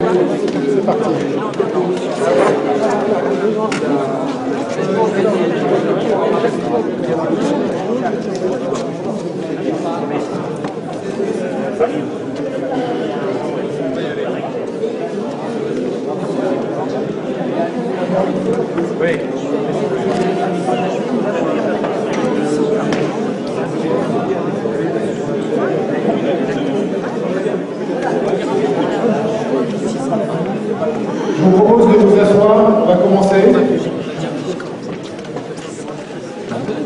C'est parti. Oui. Je vous propose de vous asseoir, on va commencer.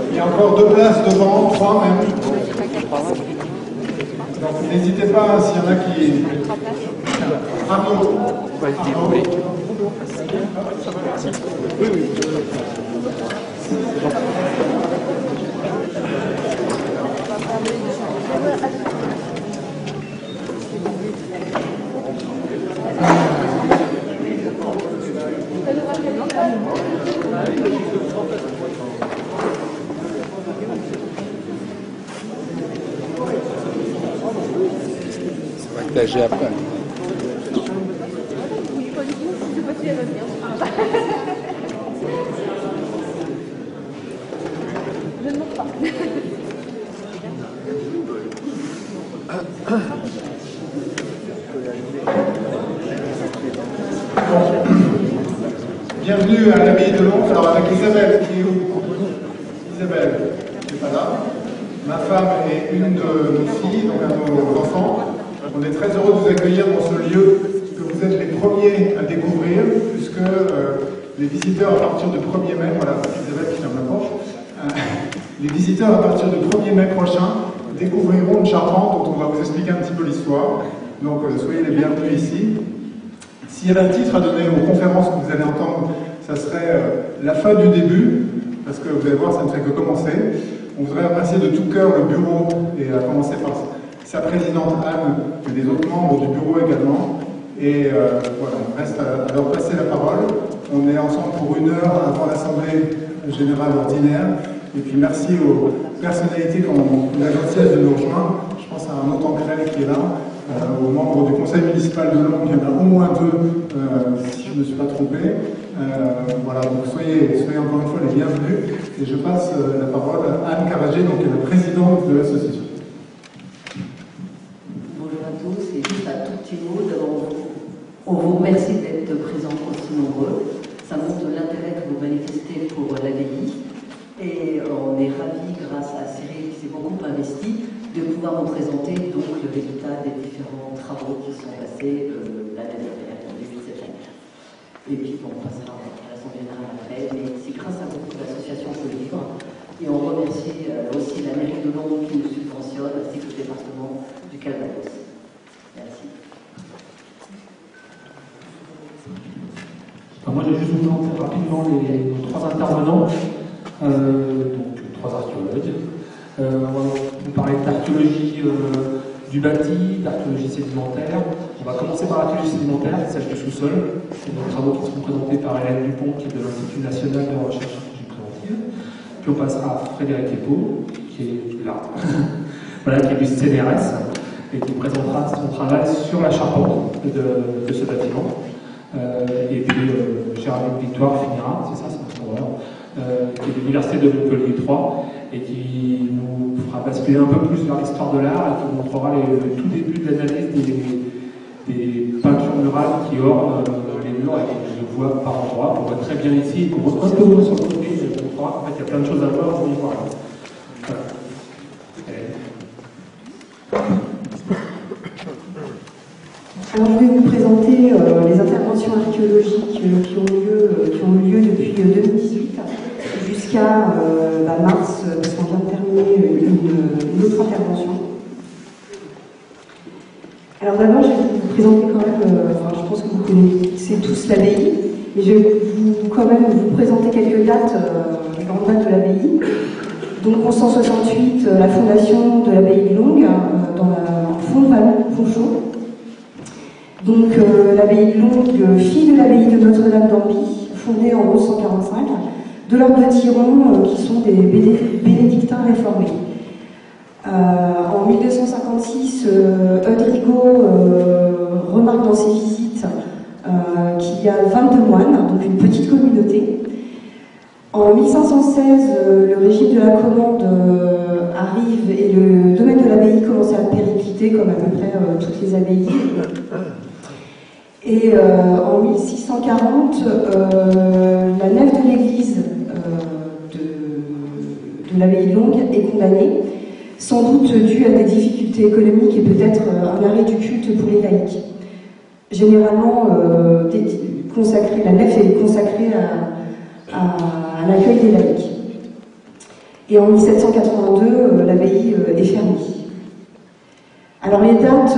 Il y a encore 2 places devant, 3 même. Donc n'hésitez pas s'il y en a qui... Arnaud. Ça va étager après. Je ne monte pas. Bienvenue à l'abbaye de Londres. Alors avec Isabelle qui est où? Isabelle, qui n'est pas là. Ma femme et une de nos filles, donc un de nos enfants. On est très heureux de vous accueillir dans ce lieu que vous êtes les premiers à découvrir, puisque les visiteurs à partir du 1er mai, voilà, Isabelle qui ferme la porte, les visiteurs à partir du 1er mai prochain découvriront une charpente dont on va vous expliquer un petit peu l'histoire. Donc soyez les bienvenus ici. S'il y avait un titre à donner aux conférences que vous allez entendre, ça serait la fin du début, parce que vous allez voir, ça ne fait que commencer. On voudrait remercier de tout cœur le bureau, et à commencer par sa présidente Anne, et des autres membres du bureau également. Et voilà, il reste à leur passer la parole. On est ensemble pour 1 heure avant l'Assemblée générale ordinaire. Et puis merci aux personnalités qui ont la gentillesse de nous rejoindre. Je pense à un autant Crel qui est là, aux membres du conseil municipal de Londres, il y en a au moins 2, si je ne me suis pas trompé. Voilà, donc soyez encore une fois les bienvenus. Et je passe la parole à Anne Carragé, donc qui est la présidente de l'association. Bonjour à tous, et juste un tout petit mot. D'abord, on vous remercie d'être présents aussi nombreux. Ça montre l'intérêt que vous manifestez pour l'abbaye. Et on est ravis, grâce à Cyril qui s'est beaucoup investi, de pouvoir vous présenter donc le résultat des différents travaux qui sont passés l'année dernière, en début de cette année. Et puis on passera à l'Assemblée générale après, mais c'est grâce à vous que l'association peut vivre. Et on remercie aussi la mairie de Londres qui nous subventionne, ainsi que le département du Calvados. Merci. Moi, je vais juste vous présenter rapidement nos 3 intervenants, donc 3 archéologues. On va vous parler d'archéologie du bâti, d'archéologie sédimentaire. On va commencer par l'archéologie sédimentaire, celle du sous-sol. C'est des travaux qui seront présentés par Hélène Dupont, qui est de l'Institut national de recherche archéologique préventive. Puis on passera à Frédéric Epo, qui est là, voilà, qui est du CNRS, et qui présentera son travail sur la charpente de ce bâtiment. Et puis Géraldine Victoire finira, c'est ça, qui est de l'Université de Montpellier 3 et qui nous fera basculer un peu plus vers l'histoire de l'art et qui montrera le tout début de l'analyse des peintures murales qui ornent les murs et qu'on voit par endroits. On voit très bien ici, on voit un peu moins sur le côté, mais on croit qu'en fait il y a plein de choses à voir, on y voit là. Voilà. Alors, je vais vous présenter les interventions archéologiques qui ont eu lieu depuis 2018 jusqu'à mars, parce qu'on vient de terminer une autre intervention. Alors d'abord, je vais vous présenter quand même, je pense que vous connaissez tous l'abbaye, mais je vais quand même vous présenter quelques dates, les grandes dates de l'abbaye. Donc en 1168, la fondation de l'abbaye de Longres, dans la Font-Vallon-Fonchaux. Donc l'abbaye de Longres, fille de l'abbaye de Notre-Dame d'Ampie, fondée en 1145, de l'ordre de Tiron, qui sont des bénédictins réformés. En 1256, Eudrigo remarque dans ses visites qu'il y a 22 moines, donc une petite communauté. En 1516, le régime de la commande arrive et le domaine de l'abbaye commence à péricliter, comme à peu près toutes les abbayes. Et en 1640, la nef de l'église de l'abbaye de Longues est condamnée, sans doute due à des difficultés économiques et peut-être un arrêt du culte pour les laïcs. Généralement, la nef est consacrée à l'accueil des laïcs. Et en 1782, l'abbaye est fermée. Alors les dates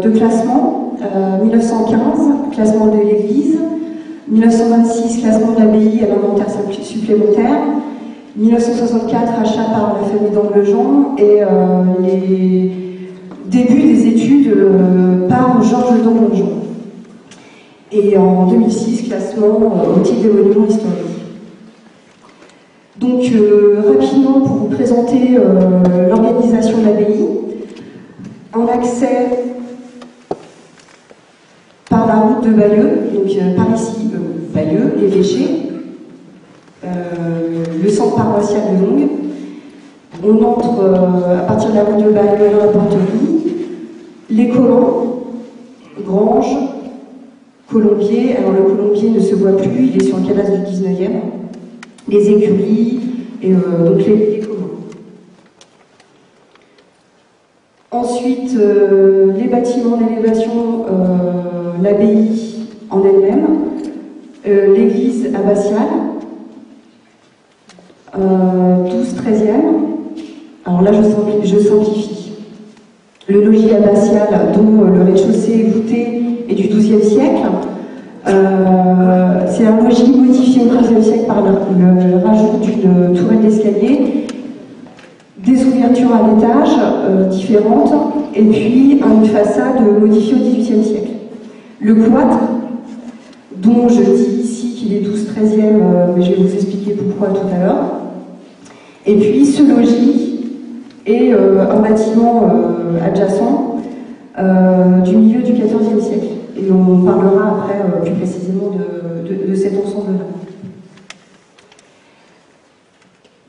de classement, 1915, classement de l'église, 1926, classement de l'abbaye à l'inventaire supplémentaire, 1964, achat par la famille d'Anglejean, et les débuts des études par Georges d'Anglejean. Et en 2006, classement au titre des monuments historiques. Donc, rapidement, pour vous présenter l'organisation de l'abbaye, en accès par la route de Bayeux, donc par ici, Bayeux, l'évêché, le centre paroissial de Longues. On entre à partir de la route de Bayeux dans la porterie, les colons, granges, colombier. Alors le colombier ne se voit plus, il est sur le cadastre du 19e. Les écuries, et donc les communs. Ensuite, les bâtiments d'élévation, l'abbaye en elle-même, l'église abbatiale, 12-13e. Alors là, je simplifie. Le logis abbatial, dont le rez-de-chaussée voûté est du XIIe siècle. C'est un logis modifié au XIIIe siècle par le rajout d'une tourelle d'escalier, des ouvertures à l'étage différentes, et puis une façade modifiée au XVIIIe siècle. Le cloître, dont je dis ici qu'il est 12-13e, mais je vais vous expliquer pourquoi tout à l'heure. Et puis ce logis est un bâtiment adjacent du milieu du XIVe siècle. Et on parlera après plus précisément de cet ensemble-là.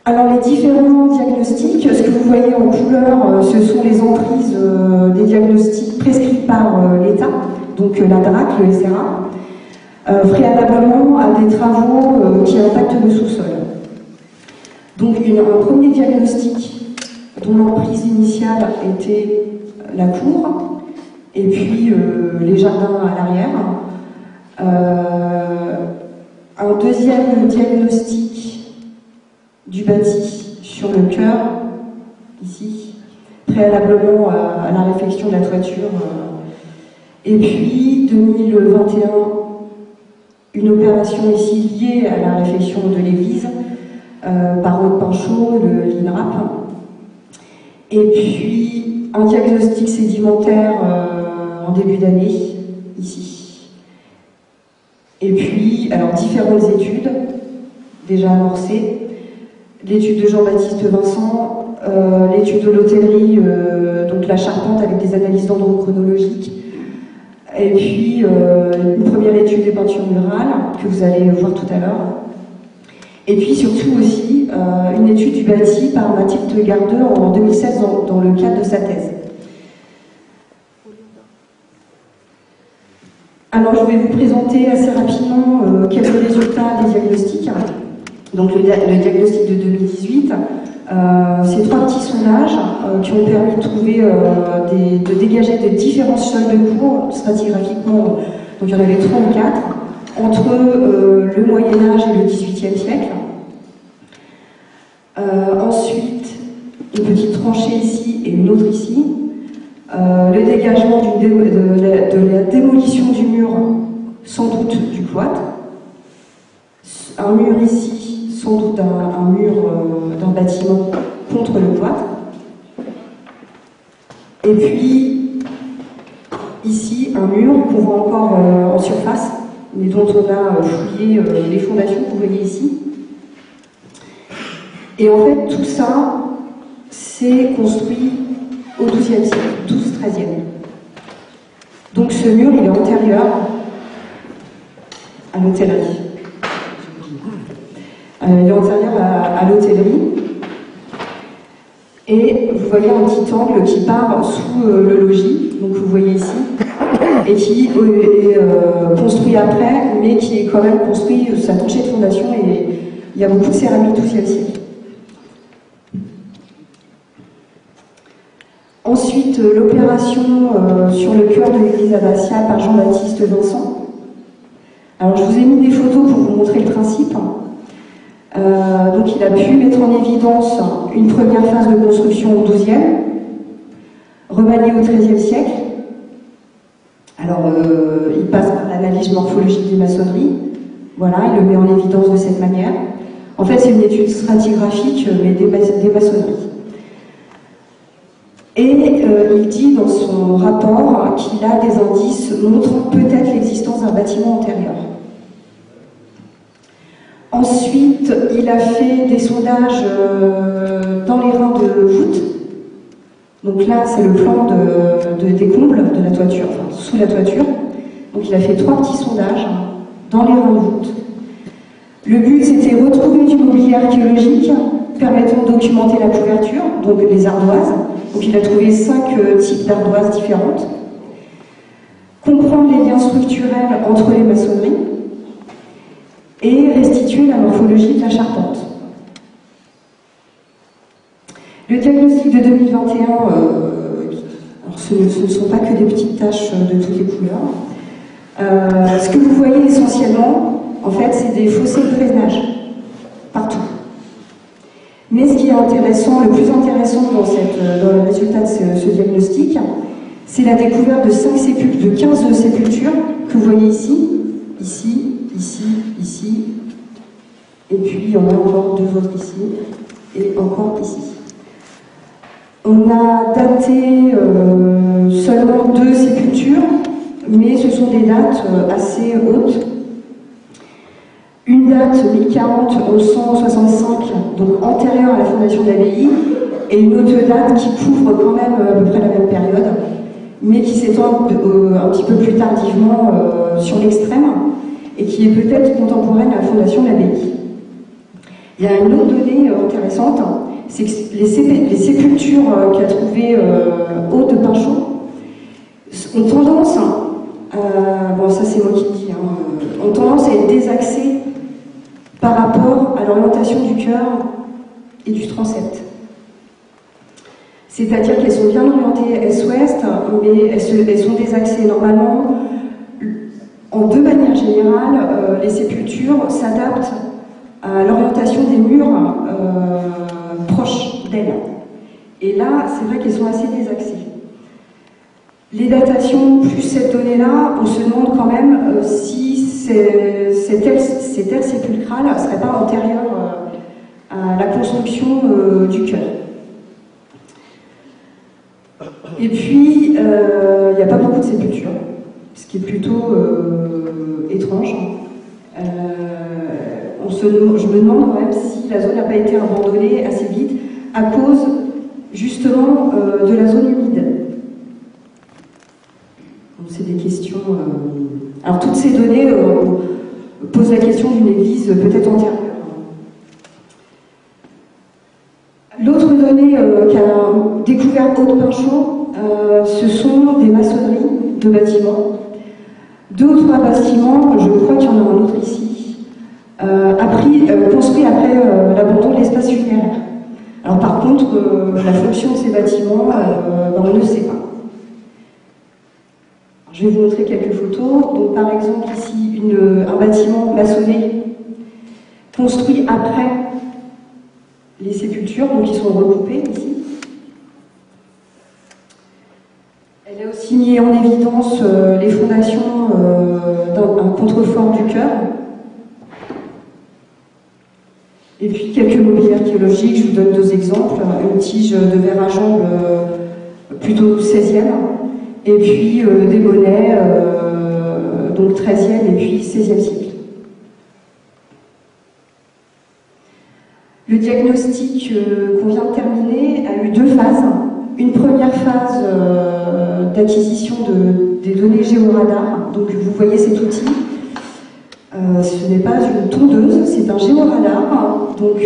Alors les différents diagnostics, ce que vous voyez en couleur, ce sont les emprises des diagnostics prescrits par l'État, donc la DRAC, le SRA, préalablement à des travaux qui impactent le sous-sol. Donc un premier diagnostic dont l'emprise initiale était la cour, et puis les jardins à l'arrière. Un deuxième diagnostic du bâti sur le cœur, ici, préalablement à la réfection de la toiture. Et puis 2021, une opération ici liée à la réfection de l'église par Aude Pinchot, l'INRAP. Et puis un diagnostic sédimentaire en début d'année, ici. Et puis, alors, différentes études, déjà amorcées. L'étude de Jean-Baptiste Vincent, l'étude de l'hôtellerie, donc la charpente avec des analyses d'endroits chronologiques. Et puis, une première étude des peintures murales, que vous allez voir tout à l'heure. Et puis, surtout aussi, une étude du bâti par Mathilde Gardeux en 2016 dans le cadre de sa thèse. Alors, je vais vous présenter assez rapidement quelques résultats des diagnostics. Donc, le diagnostic de 2018, c'est 3 petits sondages qui ont permis de trouver, de dégager des différents sols de cours stratigraphiquement. Donc, il y en avait 3 ou 4, entre le Moyen-Âge et le XVIIIe siècle. Ensuite, une petite tranchée ici et une autre ici. Le dégagement de la démolition du mur, sans doute du cloître. Un mur ici, sans doute un mur d'un bâtiment contre le cloître. Et puis, ici, un mur qu'on voit encore en surface, mais dont on a fouillé les fondations que vous voyez ici. Et en fait, tout ça, c'est construit au XIIe siècle, 12-13e. Donc ce mur, il est antérieur à l'hôtellerie. Il est antérieur à l'hôtellerie. Et vous voyez un petit angle qui part sous le logis, donc vous voyez ici, et qui est construit après, mais qui est quand même construit, sa tranchée de fondation, et il y a beaucoup de céramique du XIIe siècle. Ensuite, l'opération sur le cœur de l'église abbatiale par Jean-Baptiste Vincent. Alors, je vous ai mis des photos pour vous montrer le principe. Donc, il a pu mettre en évidence une première phase de construction au XIIe, remaniée au XIIIe siècle. Alors, il passe par l'analyse morphologique des maçonneries. Voilà, il le met en évidence de cette manière. En fait, c'est une étude stratigraphique, mais des maçonneries. Et il dit dans son rapport qu'il a des indices montrant peut-être l'existence d'un bâtiment antérieur. Ensuite, il a fait des sondages dans les reins de voûte. Donc là, c'est le plan des combles de la toiture, enfin sous la toiture. Donc il a fait 3 petits sondages dans les reins de voûte. Le but, c'était retrouver du mobilier archéologique permettant de documenter la couverture, donc les ardoises. Donc il a trouvé 5 types d'ardoises différentes. Comprendre les liens structurels entre les maçonneries et restituer la morphologie de la charpente. Le diagnostic de 2021, ce ne sont pas que des petites taches de toutes les couleurs. Ce que vous voyez essentiellement, en fait, c'est des fossés de drainage, partout. Mais ce qui est intéressant, le plus intéressant dans le résultat de ce diagnostic, c'est la découverte de 15 sépultures que vous voyez ici, ici, ici, ici, et puis il y en a encore 2 autres ici, et encore ici. On a daté seulement 2 sépultures, mais ce sont des dates assez hautes. Une date 1040-1165, donc antérieure à la fondation de l'abbaye, et une autre date qui couvre quand même à peu près la même période, mais qui s'étend un petit peu plus tardivement sur l'extrême, et qui est peut-être contemporaine à la fondation de l'abbaye. Il y a une autre donnée intéressante, c'est que les sépultures qu'a trouvées Aude de Pinchot ont tendance, bon ça c'est moi qui le dis, ont tendance à être désaxées par rapport à l'orientation du chœur et du transept. C'est-à-dire qu'elles sont bien orientées est-ouest, mais elles sont désaxées normalement. De manière générale, les sépultures s'adaptent à l'orientation des murs proches d'elles. Et là, c'est vrai qu'elles sont assez désaxées. Les datations, plus cette donnée-là, on se demande quand même si cette aile sépulcrale ne serait pas antérieure à la construction du chœur. Et puis, il n'y a pas beaucoup de sépultures, ce qui est plutôt étrange. Je me demande quand même si la zone n'a pas été abandonnée assez vite à cause justement de la zone humide. C'est des questions. Alors toutes ces données posent la question d'une église peut-être antérieure. L'autre donnée qu'a découvert Aude Pinchot, ce sont des maçonneries de bâtiments. 2 ou 3 bâtiments, je crois qu'il y en a un autre ici, construits après l'abandon de l'espace funéraire. Alors par contre, la fonction de ces bâtiments, on ne le sait pas. Je vais vous montrer quelques photos. Donc, par exemple, ici, un bâtiment maçonné construit après les sépultures, donc ils sont recoupés ici. Elle a aussi mis en évidence les fondations d'un contrefort du chœur. Et puis quelques mobiliers archéologiques, je vous donne 2 exemples. Une tige de verre à jambe plutôt 16e. Et puis des bonnets, donc 13e et puis 16e siècle. Le diagnostic qu'on vient de terminer a eu 2 phases. Une première phase d'acquisition des données géoradar. Donc vous voyez cet outil Ce n'est pas une tondeuse, c'est un géoradar. Donc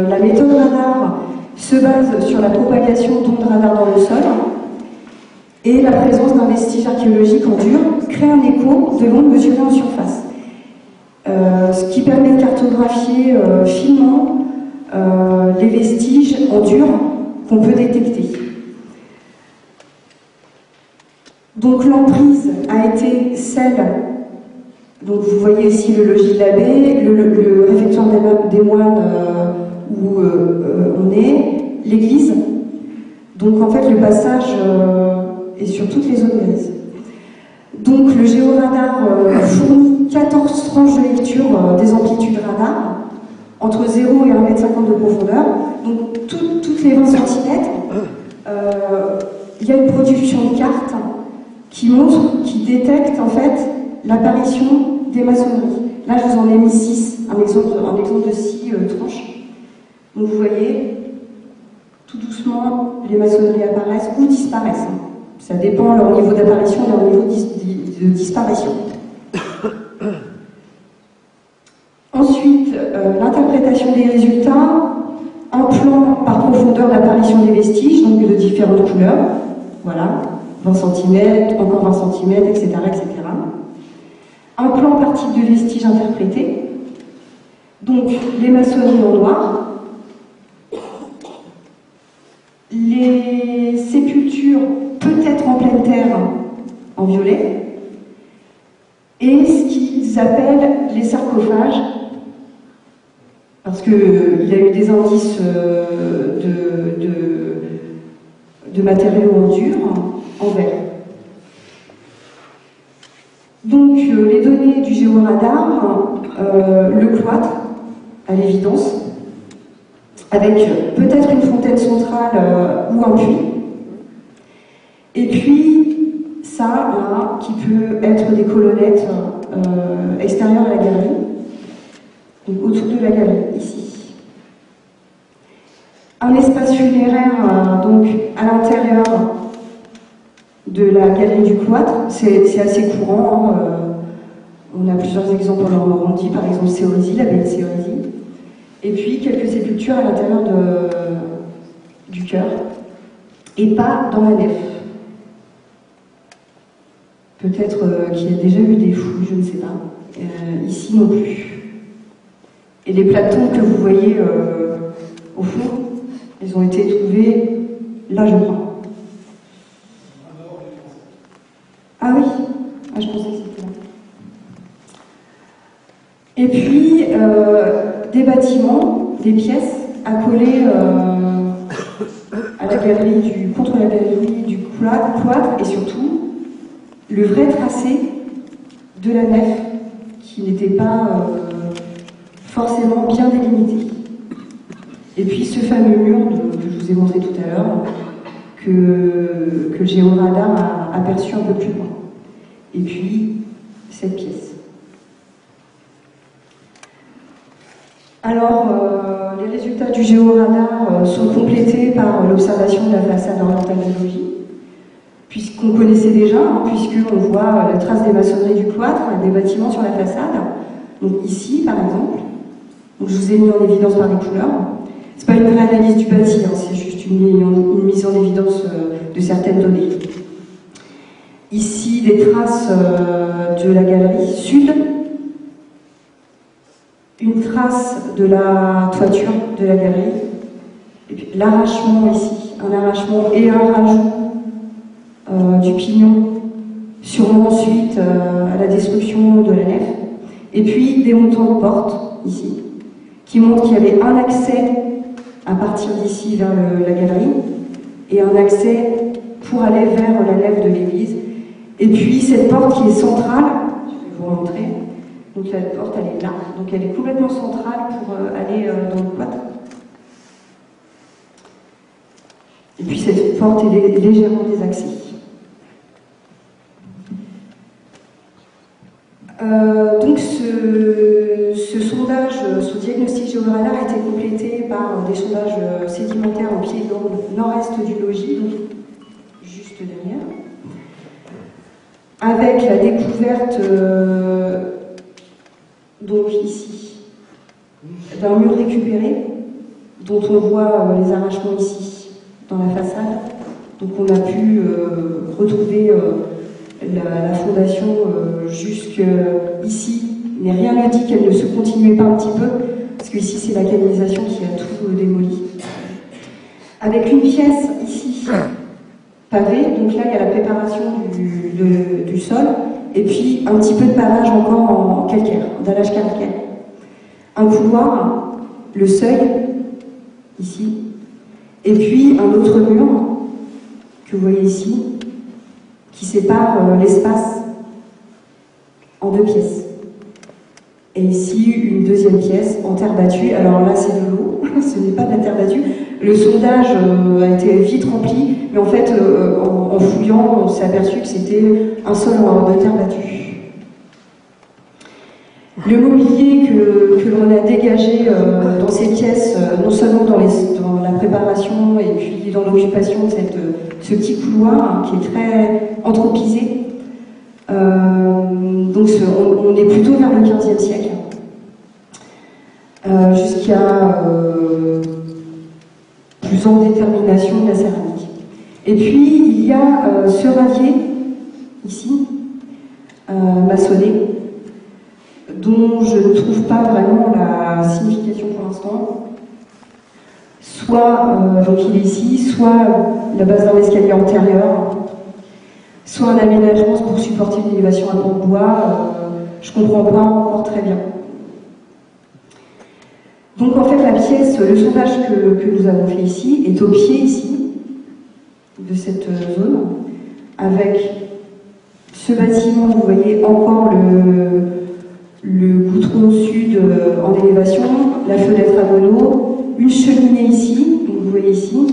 la méthode radar se base sur la propagation d'ondes radar dans le sol et la présence d'un vestige archéologique en dur crée un écho de l'onde mesurée en surface. Ce qui permet de cartographier finement les vestiges en dur qu'on peut détecter. Donc l'emprise a été celle, donc vous voyez ici le logis de l'abbé, le réfectoire des moines où on est, l'église. Donc en fait le passage est sur toutes les zones grises. Donc le géoradar fournit 14 tranches de lecture des amplitudes radar, entre 0 et 1,50 m de profondeur. Donc toutes les 20 cm, il y a une production de cartes qui montre, qui détecte en fait l'apparition des maçonneries. Là je vous en ai mis 6, un exemple de 6 tranches. Donc vous voyez, tout doucement les maçonneries apparaissent ou disparaissent. Ça dépend de leur niveau d'apparition et de leur niveau de disparition. Ensuite, l'interprétation des résultats, un plan par profondeur d'apparition des vestiges, donc de différentes couleurs, voilà, 20 cm, encore 20 cm, etc., etc. Un plan par type de vestiges interprétés, donc les maçonneries en noir, les sépultures peut-être en pleine terre en violet, et ce qu'ils appellent les sarcophages, parce qu'il y a eu des indices de matériaux en dur, en verre. Donc les données du géoradar, le cloître, à l'évidence, avec peut-être une fontaine centrale ou un puits. Et puis, ça, là, qui peut être des colonnettes extérieures à la galerie, donc autour de la galerie, ici. Un espace funéraire, donc, à l'intérieur de la galerie du cloître, c'est assez courant. On a plusieurs exemples en Normandie, par exemple Cérisy, l'abbaye de Cérisy. Et puis quelques sépultures à l'intérieur du chœur, et pas dans la nef. Peut-être qu'il y a déjà eu des fouilles, je ne sais pas. Ici non plus. Et les platons que vous voyez au fond, ils ont été trouvés là, je crois. Ah oui, je pensais que c'était là. Et puis, des bâtiments, des pièces accolées à la galerie contre la galerie du cloître, et surtout le vrai tracé de la nef qui n'était pas forcément bien délimité. Et puis ce fameux mur que je vous ai montré tout à l'heure, que le géoradar a aperçu un peu plus loin. Et puis cette pièce. Alors, les résultats du géoradar sont complétés par l'observation de la façade orientale du logis, puisqu'on connaissait déjà, puisqu'on voit la trace des maçonneries du cloître, des bâtiments sur la façade. Donc ici, par exemple, donc, je vous ai mis en évidence par les couleurs. C'est pas une vraie analyse du bâti, c'est juste une mise en évidence de certaines données. Ici, les traces de la galerie sud, une trace de la toiture de la galerie, et puis l'arrachement ici, un arrachement et un rajout du pignon, sûrement suite à la destruction de la nef, et puis des montants de porte ici, qui montrent qu'il y avait un accès à partir d'ici vers la galerie, et un accès pour aller vers la nef de l'église, et puis cette porte qui est centrale, je vais vous montrer. Donc la porte, elle est là, donc elle est complètement centrale pour aller dans le cloître. Et puis cette porte est légèrement désaxée. Donc ce sondage, ce diagnostic géoradar a été complété par des sondages sédimentaires en pied nord-est du logis, donc juste derrière, avec la découverte donc ici, d'un mur récupéré, dont on voit les arrachements ici, dans la façade. Donc on a pu retrouver la fondation jusqu'ici, mais rien ne dit qu'elle ne se continuait pas un petit peu, parce que ici c'est la canalisation qui a tout démoli. Avec une pièce ici, pavée, donc là il y a la préparation du sol, et puis un petit peu de pavage encore en calcaire, dallage calcaire. Un couloir, le seuil, ici, et puis un autre mur, que vous voyez ici, qui sépare l'espace en deux pièces. Et ici, une deuxième pièce en terre battue. Alors là, c'est de l'eau, ce n'est pas de la terre battue. Le sondage a été vite rempli, mais en fait, en fouillant, on s'est aperçu que c'était un sol de terre battue. Le mobilier que l'on a dégagé dans ces pièces, non seulement dans la préparation et puis dans l'occupation de ce petit couloir qui est très anthropisé, donc on est plutôt vers le XVe siècle, jusqu'à plus en détermination de la céramique. Et puis il y a ce radier ici, maçonné, dont je ne trouve pas vraiment la signification pour l'instant. Soit, donc il est ici, soit la base d'un escalier antérieur, soit un aménagement pour supporter une élévation à pont de bois, je ne comprends pas encore très bien. Donc en fait la pièce, le sondage que nous avons fait ici, est au pied ici, de cette zone, avec ce bâtiment, vous voyez encore le goudron sud en élévation, la fenêtre à mono, une cheminée ici, donc vous voyez ici,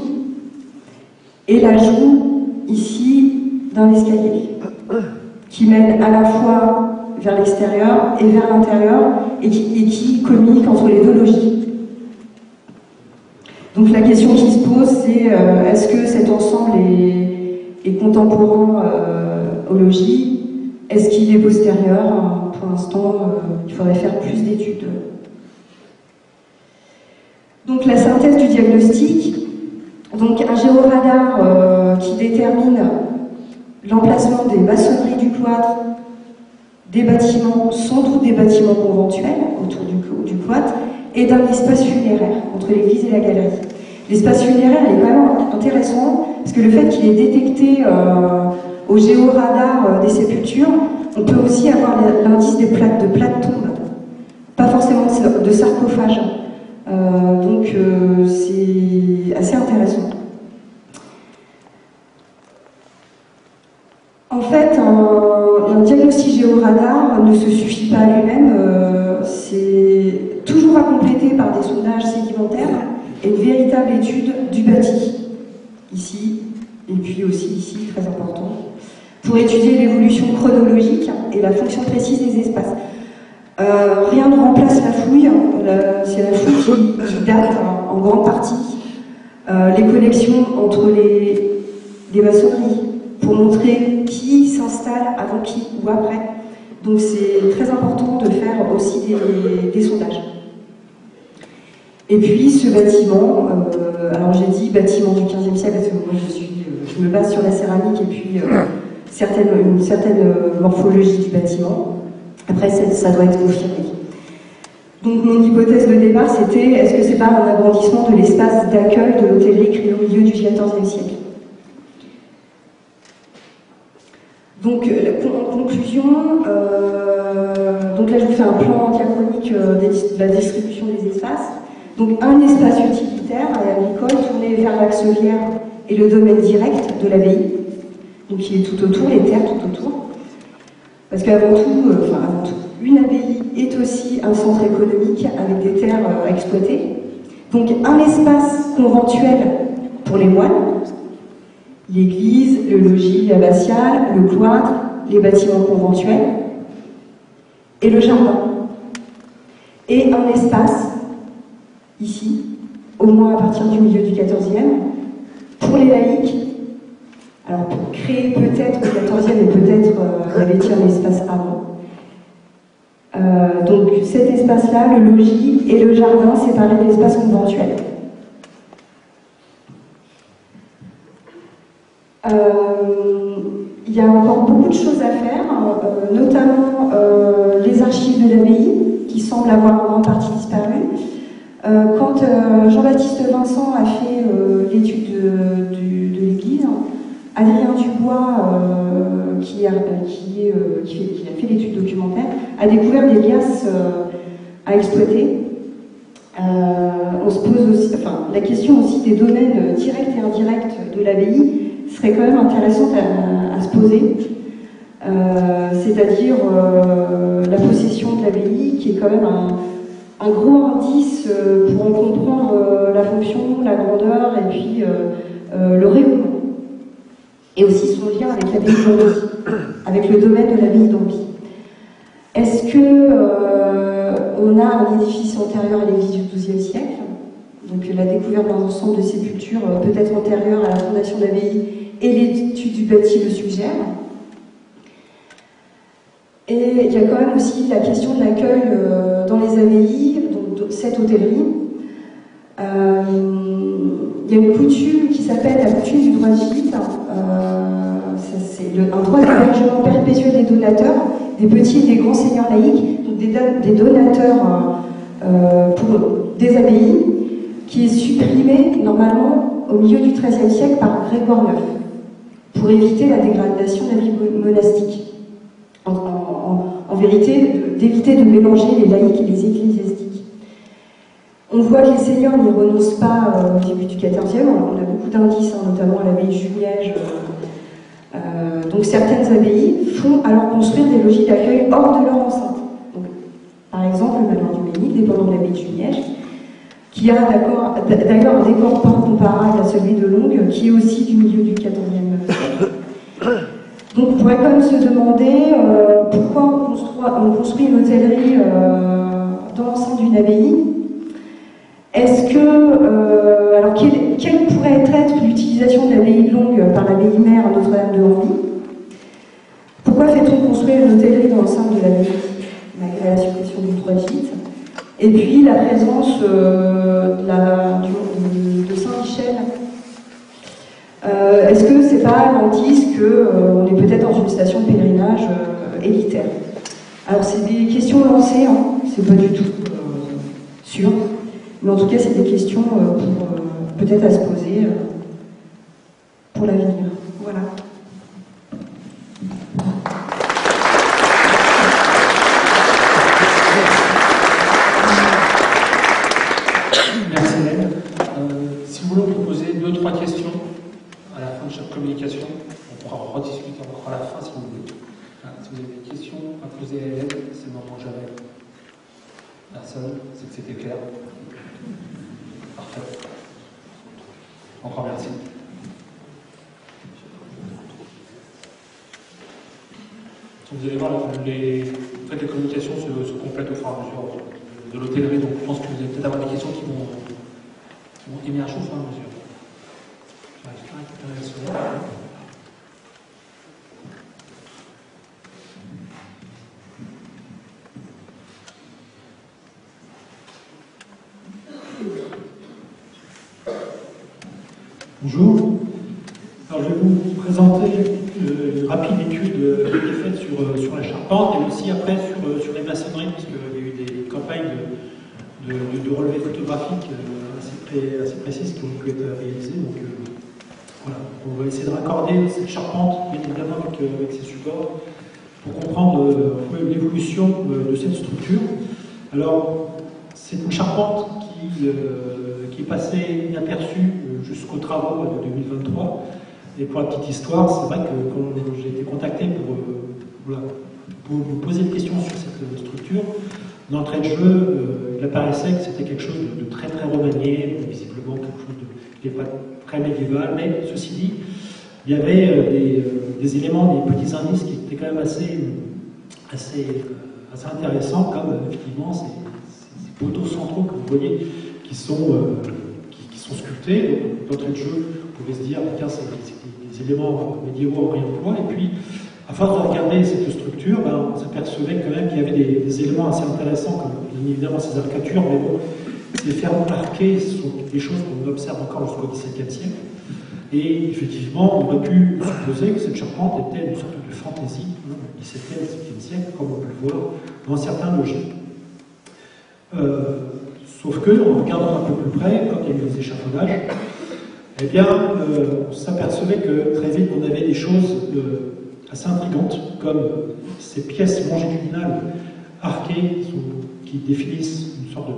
et l'ajout ici d'un escalier qui mène à la fois vers l'extérieur et vers l'intérieur et qui communique entre les deux logis. Donc la question qui se pose, c'est est-ce que cet ensemble est contemporain au logis? Est-ce qu'il est postérieur? Pour l'instant, il faudrait faire plus d'études. Donc la synthèse du diagnostic, donc un géoradar qui détermine l'emplacement des maçonneries du cloître, des bâtiments, sans doute des bâtiments conventuels autour du cloître, et d'un espace funéraire entre l'église et la galerie. L'espace funéraire est vraiment intéressant parce que le fait qu'il est détecté au géoradar des sépultures, on peut aussi avoir l'indice de plaques tombes, pas forcément de sarcophage. Donc c'est assez intéressant. En fait, un diagnostic géoradar ne se suffit pas à lui-même, c'est toujours à compléter par des sondages sédimentaires et une véritable étude du bâti, ici, et puis aussi ici, très important, pour étudier l'évolution chronologique et la fonction précise des espaces. Rien ne remplace la fouille, c'est la fouille qui date en grande partie les connexions entre les maçonneries, pour montrer qui s'installe avant qui ou après. Donc c'est très important de faire aussi des sondages. Et puis ce bâtiment, alors j'ai dit bâtiment du XVe siècle parce que moi je me base sur la céramique et puis une certaine morphologie du bâtiment. Après ça doit être confirmé. Donc mon hypothèse de départ c'était est-ce que c'est pas un agrandissement de l'espace d'accueil de l'hôtellerie créé au milieu du XIVe siècle? Donc, en conclusion, donc là je vous fais un plan diachronique de la distribution des espaces. Donc un espace utilitaire et agricole tourné vers l'axe Vière et le domaine direct de l'abbaye, donc qui est tout autour, les terres tout autour. Parce qu'avant tout, une abbaye est aussi un centre économique avec des terres exploitées. Donc un espace conventuel pour les moines, l'église, le logis abbatial, le cloître, les bâtiments conventuels, et le jardin. Et un espace, ici, au moins à partir du milieu du XIVe, pour les laïcs. Alors pour créer peut-être au XIVe et peut-être il y avait un espace avant. Donc cet espaces-là, le logis et le jardin séparés de l'espace conventuel. Il y a encore beaucoup de choses à faire, notamment les archives de l'abbaye, qui semblent avoir en grande partie disparu. Quand Jean-Baptiste Vincent a fait l'étude de l'église, Adrien Dubois, qui a fait l'étude documentaire, a découvert des liasses à exploiter. On se pose aussi, la question aussi des domaines directs et indirects de l'abbaye serait quand même intéressante à se poser. C'est-à-dire la possession de l'abbaye, qui est quand même un gros indice pour en comprendre la fonction, la grandeur et puis le rayonnement. Et aussi son lien avec l'abbaye d'Ambie, avec le domaine de l'abbaye d'Ambie. Est-ce que on a un édifice antérieur à l'église du XIIe siècle, donc la découverte d'un ensemble de sépultures peut-être antérieures à la fondation de l'abbaye, et l'étude du bâti le suggère. Et il y a quand même aussi la question de l'accueil dans les abbayes, donc cette hôtellerie. Il y a une coutume qui s'appelle la coutume du droit de gîte. C'est un droit d'hébergement perpétuel des donateurs, des petits et des grands seigneurs laïcs, donc des donateurs pour des abbayes, qui est supprimé normalement au milieu du XIIIe siècle par Grégoire IX, pour éviter la dégradation de la vie monastique. En vérité, d'éviter de mélanger les laïcs et les ecclésiastiques. On voit que les seigneurs n'y renoncent pas au début du XIVe, on a beaucoup d'indices, notamment à l'abbaye de Jumièges. Donc certaines abbayes font alors construire des logis d'accueil hors de leur enceinte. Donc, par exemple, le manoir du Ménil, dépendant de l'abbaye de Jumièges, qui a d'ailleurs un décor pas comparable à celui de Longues, qui est aussi du milieu du XIVe siècle. Donc on pourrait quand même se demander pourquoi on construit une hôtellerie dans l'enceinte d'une abbaye. Est-ce que, alors quelle pourrait être l'utilisation de l'abbaye de Longues par l'abbaye mère Notre-Dame de Ambie? Pourquoi fait-on construire une hôtellerie dans l'enceinte de l'abbaye, malgré la suppression du droit de gîte? Et puis la présence de Saint-Michel. Est-ce que c'est pas l'indice qu'on est peut-être dans une station de pèlerinage élitaire? Alors c'est des questions lancées, hein, c'est pas du tout sûr, mais en tout cas c'est des questions peut-être à se poser pour l'avenir. Voilà. Merci Hélène. Si vous voulez vous poser 2-3 questions à la fin de chaque communication, on pourra rediscuter encore à la fin si vous voulez. Si vous avez des questions à poser à Hélène, c'est le moment jamais. Personne, c'est que c'était clair. Parfait. Encore merci. Vous allez voir, les communications se complètent au fur et à mesure de l'hôtellerie, donc je pense que vous allez peut-être avoir des questions qui vont émerger au fur et à mesure. J'arrive pas à récupérer la souris. Bonjour. Alors, je vais vous présenter une rapide étude qui a été faite sur la charpente et aussi après sur les maçonneries, puisqu'il y a eu des campagnes de relevés photographiques assez précises qui ont pu être réalisées. Donc, voilà. On va essayer de raccorder cette charpente, bien évidemment, avec ces supports pour comprendre l'évolution de cette structure. Alors, c'est une charpente qui est passée inaperçue jusqu'aux travaux de 2023. Et pour la petite histoire, c'est vrai que quand j'ai été contacté pour vous poser une question sur cette structure, d'entrée de jeu, il apparaissait que c'était quelque chose de très très remanié, visiblement quelque chose qui n'est pas très médiéval, mais ceci dit, il y avait des éléments, des petits indices qui étaient quand même assez intéressants, comme effectivement ces poteaux centraux que vous voyez qui sont sculptés. D'entrée de jeu, vous pouvez se dire, tiens, c'est des éléments médiévaux en réemploi, et puis À force de regarder cette structure, on s'apercevait quand même qu'il y avait des éléments assez intéressants, comme bien évidemment ces arcatures, mais bon, ces fermes arquées sont des choses qu'on observe encore jusqu'au XVIIe siècle. Et effectivement, on aurait pu supposer que cette charpente était une sorte de fantaisie du XVIIe et XVIIIe siècle, comme on peut le voir dans certains logis. Sauf que, en regardant un peu plus près, quand il y a eu les échafaudages, eh bien, on s'apercevait que très vite, on avait des choses assez intrigantes, comme ces pièces longitudinales arquées qui définissent une sorte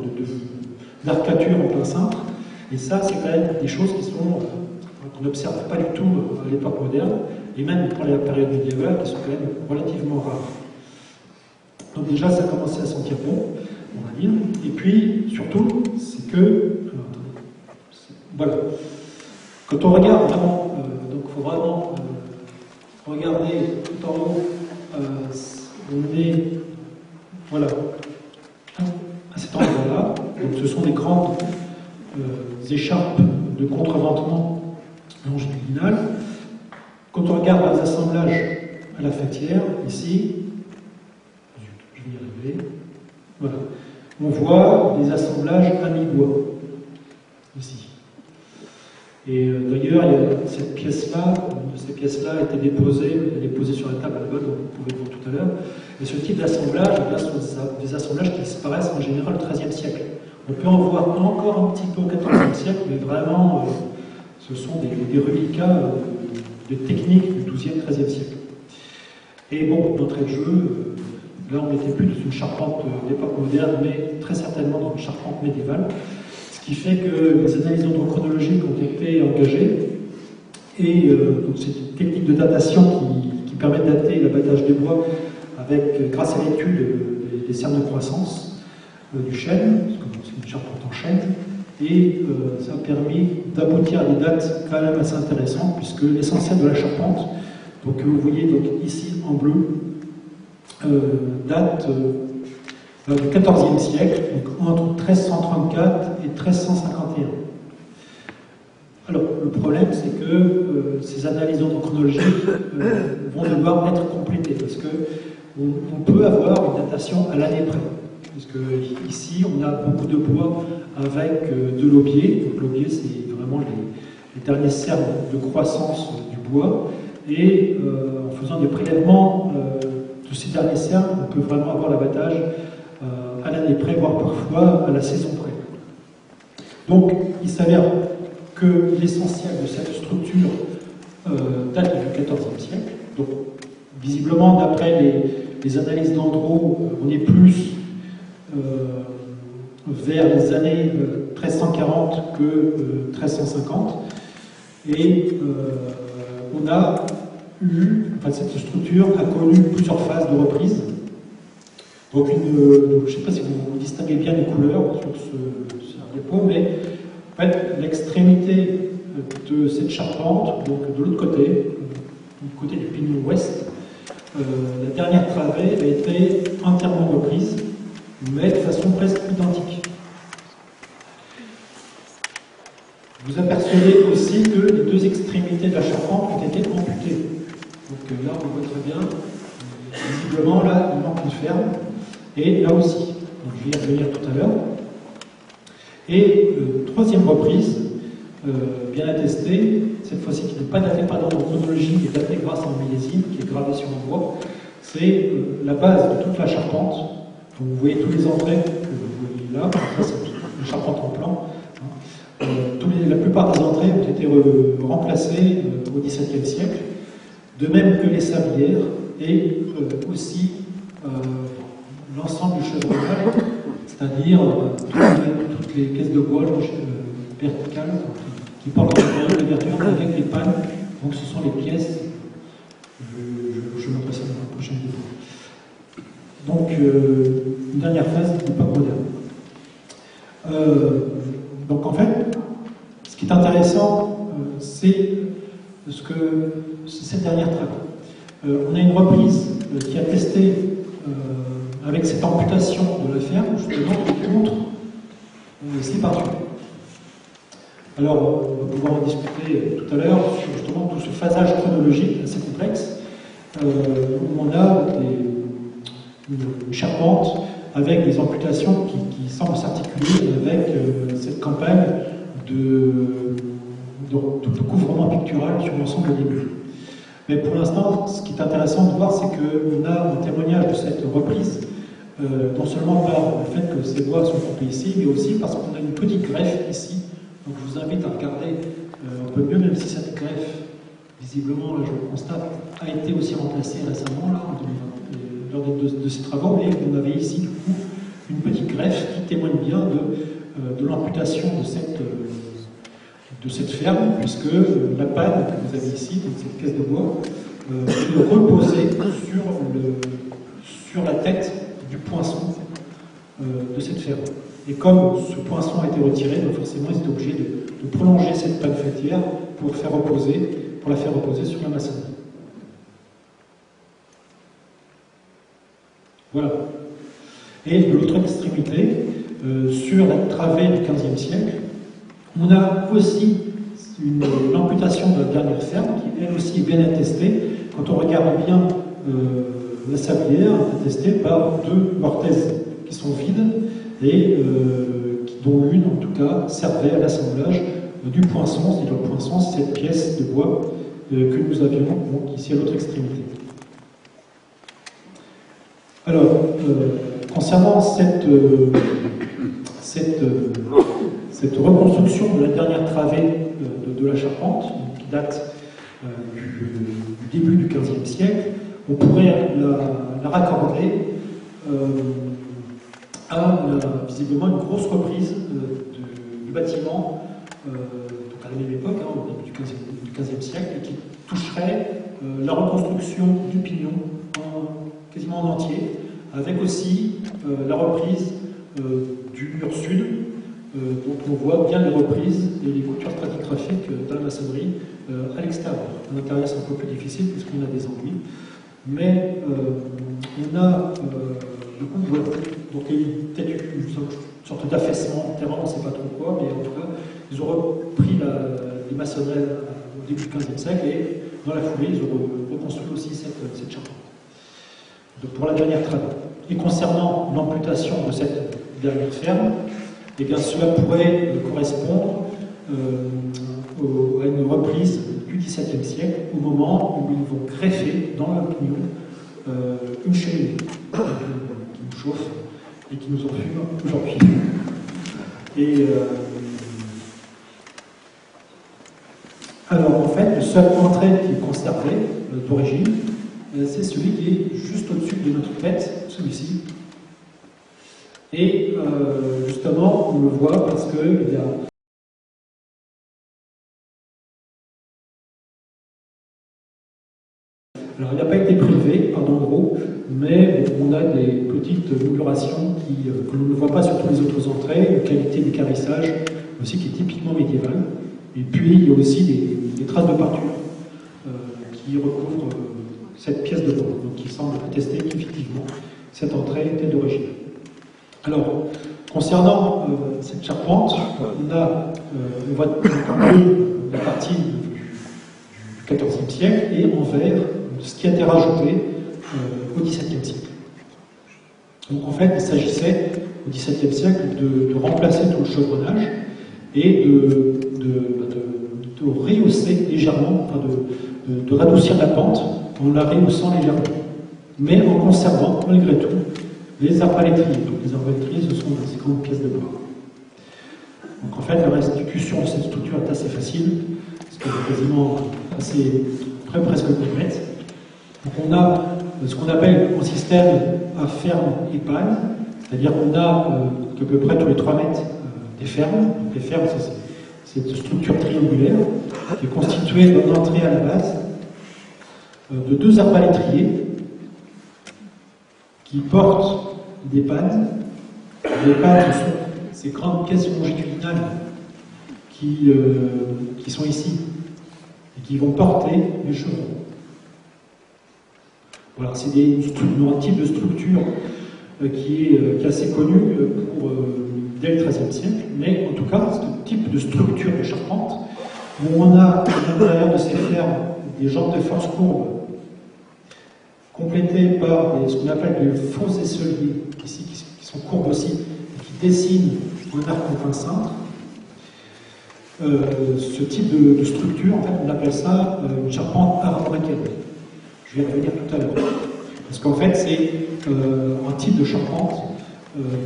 d'arcature en plein cintre. Et ça, c'est quand même des choses qu'on n'observe pas du tout à l'époque moderne, et même pour la période médiévale, qui sont quand même relativement rares. Donc déjà, ça commençait à sentir bon, on va dire. Et puis, surtout, c'est que... voilà. Quand on regarde vraiment, donc il faut vraiment regarder tout en haut, on est, voilà, à cet endroit-là. Donc ce sont des grandes écharpes de contreventement longitudinales. Quand on regarde les assemblages à la fêtière, ici, je vais y arriver, voilà, on voit des assemblages à mi-bois, ici. Et d'ailleurs, cette pièce-là, a été déposée, elle est posée sur la table là-bas, donc vous pouvez le voir tout à l'heure. Et ce type d'assemblage, sont des assemblages qui disparaissent en général au XIIIe siècle. On peut en voir encore un petit peu au XIVe siècle, mais vraiment, ce sont des reliquats de techniques du XIIe, XIIIe siècle. Et bon, d'entrée de jeu, là on n'était plus dans une charpente d'époque moderne, mais très certainement dans une charpente médiévale. Ce qui fait que les analyses dendrochronologiques ont été engagées et donc c'est une technique de datation qui permet de dater l'abattage des bois grâce à l'étude des cernes de croissance du chêne, c'est une charpente en chêne, et ça a permis d'aboutir à des dates quand même assez intéressantes, puisque l'essentiel de la charpente, donc vous voyez donc ici en bleu, date du XIVe siècle, donc entre 1334 et 1351. Alors, le problème, c'est que ces analyses dendrochronologiques vont devoir être complétées, parce qu'on peut avoir une datation à l'année près. Parce que ici, on a beaucoup de bois avec de l'aubier. Donc, l'aubier, c'est vraiment les derniers cernes de croissance du bois. Et en faisant des prélèvements de ces derniers cernes, on peut vraiment avoir l'abattage à l'année près, voire parfois à la saison près. Donc, il s'avère que l'essentiel de cette structure date du XIVe siècle. Donc, visiblement, d'après les analyses d'Andro, on est plus vers les années 1340 que 1350. Et on a cette structure a connu plusieurs phases de reprise. Donc, je ne sais pas si vous distinguez bien les couleurs sur ce dépôt, mais en fait, l'extrémité de cette charpente, donc de l'autre côté, du côté du pignon ouest, la dernière travée a été entièrement reprise, mais de façon presque identique. Vous apercevez aussi que les deux extrémités de la charpente ont été amputées. Donc là, on voit très bien, visiblement, là, il manque une ferme. Et là aussi, donc je vais y revenir tout à l'heure. Et troisième reprise, bien attestée, cette fois-ci qui n'est pas datée par l'ordre chronologique, qui est datée grâce à un millésime qui est gravé sur le bois, c'est la base de toute la charpente. Donc vous voyez tous les entraits que vous voyez là, ça c'est une charpente en plan. La plupart des entrées ont été remplacées au XVIIe siècle, de même que les sablières et aussi l'ensemble du chevronnage, c'est-à-dire toutes les pièces de bois verticales qui portent l'intérieur de l'ouverture avec les pannes. Donc ce sont les pièces, je montrerai ça dans la prochaine vidéo. Donc une dernière phase d'époque moderne. Donc en fait, ce qui est intéressant, c'est cette dernière travée. On a une reprise qui a testé avec cette amputation de la ferme, justement, contre ces partures. Alors, on va pouvoir en discuter tout à l'heure sur justement tout ce phasage chronologique assez complexe. on a une charpente avec des amputations qui semblent s'articuler avec cette campagne de couvrement pictural sur l'ensemble des murs. Mais pour l'instant, ce qui est intéressant de voir, c'est qu'on a un témoignage de cette reprise, non seulement par le fait que ces bois sont coupés ici, mais aussi parce qu'on a une petite greffe ici. Donc je vous invite à regarder un peu mieux, même si cette greffe, visiblement, là, je le constate, a été aussi remplacée récemment, là, lors de ces travaux, mais vous avez ici, du coup, une petite greffe qui témoigne bien de l'amputation de cette ferme, puisque la panne que vous avez ici, donc cette pièce de bois, est reposée sur la tête du poinçon de cette ferme. Et comme ce poinçon a été retiré, donc forcément ils étaient obligés de prolonger cette panne faîtière pour la faire reposer sur la maçonnerie. Voilà. Et de l'autre extrémité, sur la travée du XVe siècle, on a aussi l'amputation de la dernière ferme, qui elle aussi est bien attestée. Quand on regarde bien la sablière, est attestée par 2 mortaises qui sont vides et dont l'une, en tout cas, servait à l'assemblage du poinçon. C'est-à-dire le poinçon, c'est cette pièce de bois que nous avions donc, ici à l'autre extrémité. Alors, concernant cette reconstruction de la dernière travée de la charpente, qui date du début du XVe siècle, on pourrait la raccorder à visiblement une grosse reprise du bâtiment, donc à la même époque, hein, au début du XVe siècle, et qui toucherait la reconstruction du pignon quasiment en entier, avec aussi la reprise du mur sud, dont on voit bien les reprises et les coutures stratigraphiques de la maçonnerie à l'extérieur. À l'intérieur, c'est un peu plus difficile puisqu'on a des enduits, mais on a du coup, voilà. Donc il y a peut-être une sorte d'affaissement, on ne sait pas trop quoi, mais en tout cas, ils ont repris les maçonneries au début du XVe siècle et dans la foulée, ils ont reconstruit aussi cette charpente. Donc pour la dernière travée. Et concernant l'amputation de cette dernière ferme, eh bien, cela pourrait correspondre à une reprise du XVIIe siècle, au moment où ils vont greffer dans le pignon une cheminée qui nous chauffe et qui nous enfume aujourd'hui. Et alors en fait, le seul entrée qui est conservé d'origine, c'est celui qui est juste au-dessus de notre tête, celui-ci. Et justement, on le voit parce qu'il y a alors, il n'a pas été prélevé, pardon, gros, mais on a des petites moulurations que l'on ne voit pas sur tous les autres entrées, une qualité d'équarrissage aussi qui est typiquement médiévale. Et puis, il y a aussi des traces de peinture qui recouvrent cette pièce de bois, donc qui semble attester qu'effectivement, cette entrée était d'origine. Alors, concernant cette charpente, on voit la partie du XIVe siècle et en vert ce qui a été rajouté au XVIIe siècle. Donc en fait, il s'agissait au XVIIe siècle de remplacer tout le chevronnage et de rehausser légèrement, enfin de radoucir la pente en la rehaussant légèrement, mais en conservant malgré tout les arbalétriers. Donc les arbalétriers, ce sont ces grandes pièces de bois. Donc en fait, la restitution de cette structure est assez facile, parce qu'elle est quasiment presque complète. Donc on a ce qu'on appelle un système à ferme et panne, c'est-à-dire qu'on a à peu près tous les 3 mètres des fermes. Donc les fermes, c'est cette structure triangulaire qui est constituée d'une entrée à la base de 2 arbalétriers qui portent des pannes. Les pannes sont ces grandes pièces longitudinales qui sont ici et qui vont porter les chevrons. Voilà, c'est un type de structure qui est assez connu dès le XIIIe siècle, mais en tout cas, ce type de structure de charpente, où on a à l'intérieur de ces fermes des jambes de force courbes complété par ce qu'on appelle des faux aisseliers, ici, qui sont courbes aussi, et qui dessinent un arc en plein cintre. Ce type de structure, en fait, on appelle ça une charpente armoricaine. Je vais y revenir tout à l'heure. Parce qu'en fait, c'est un type de charpente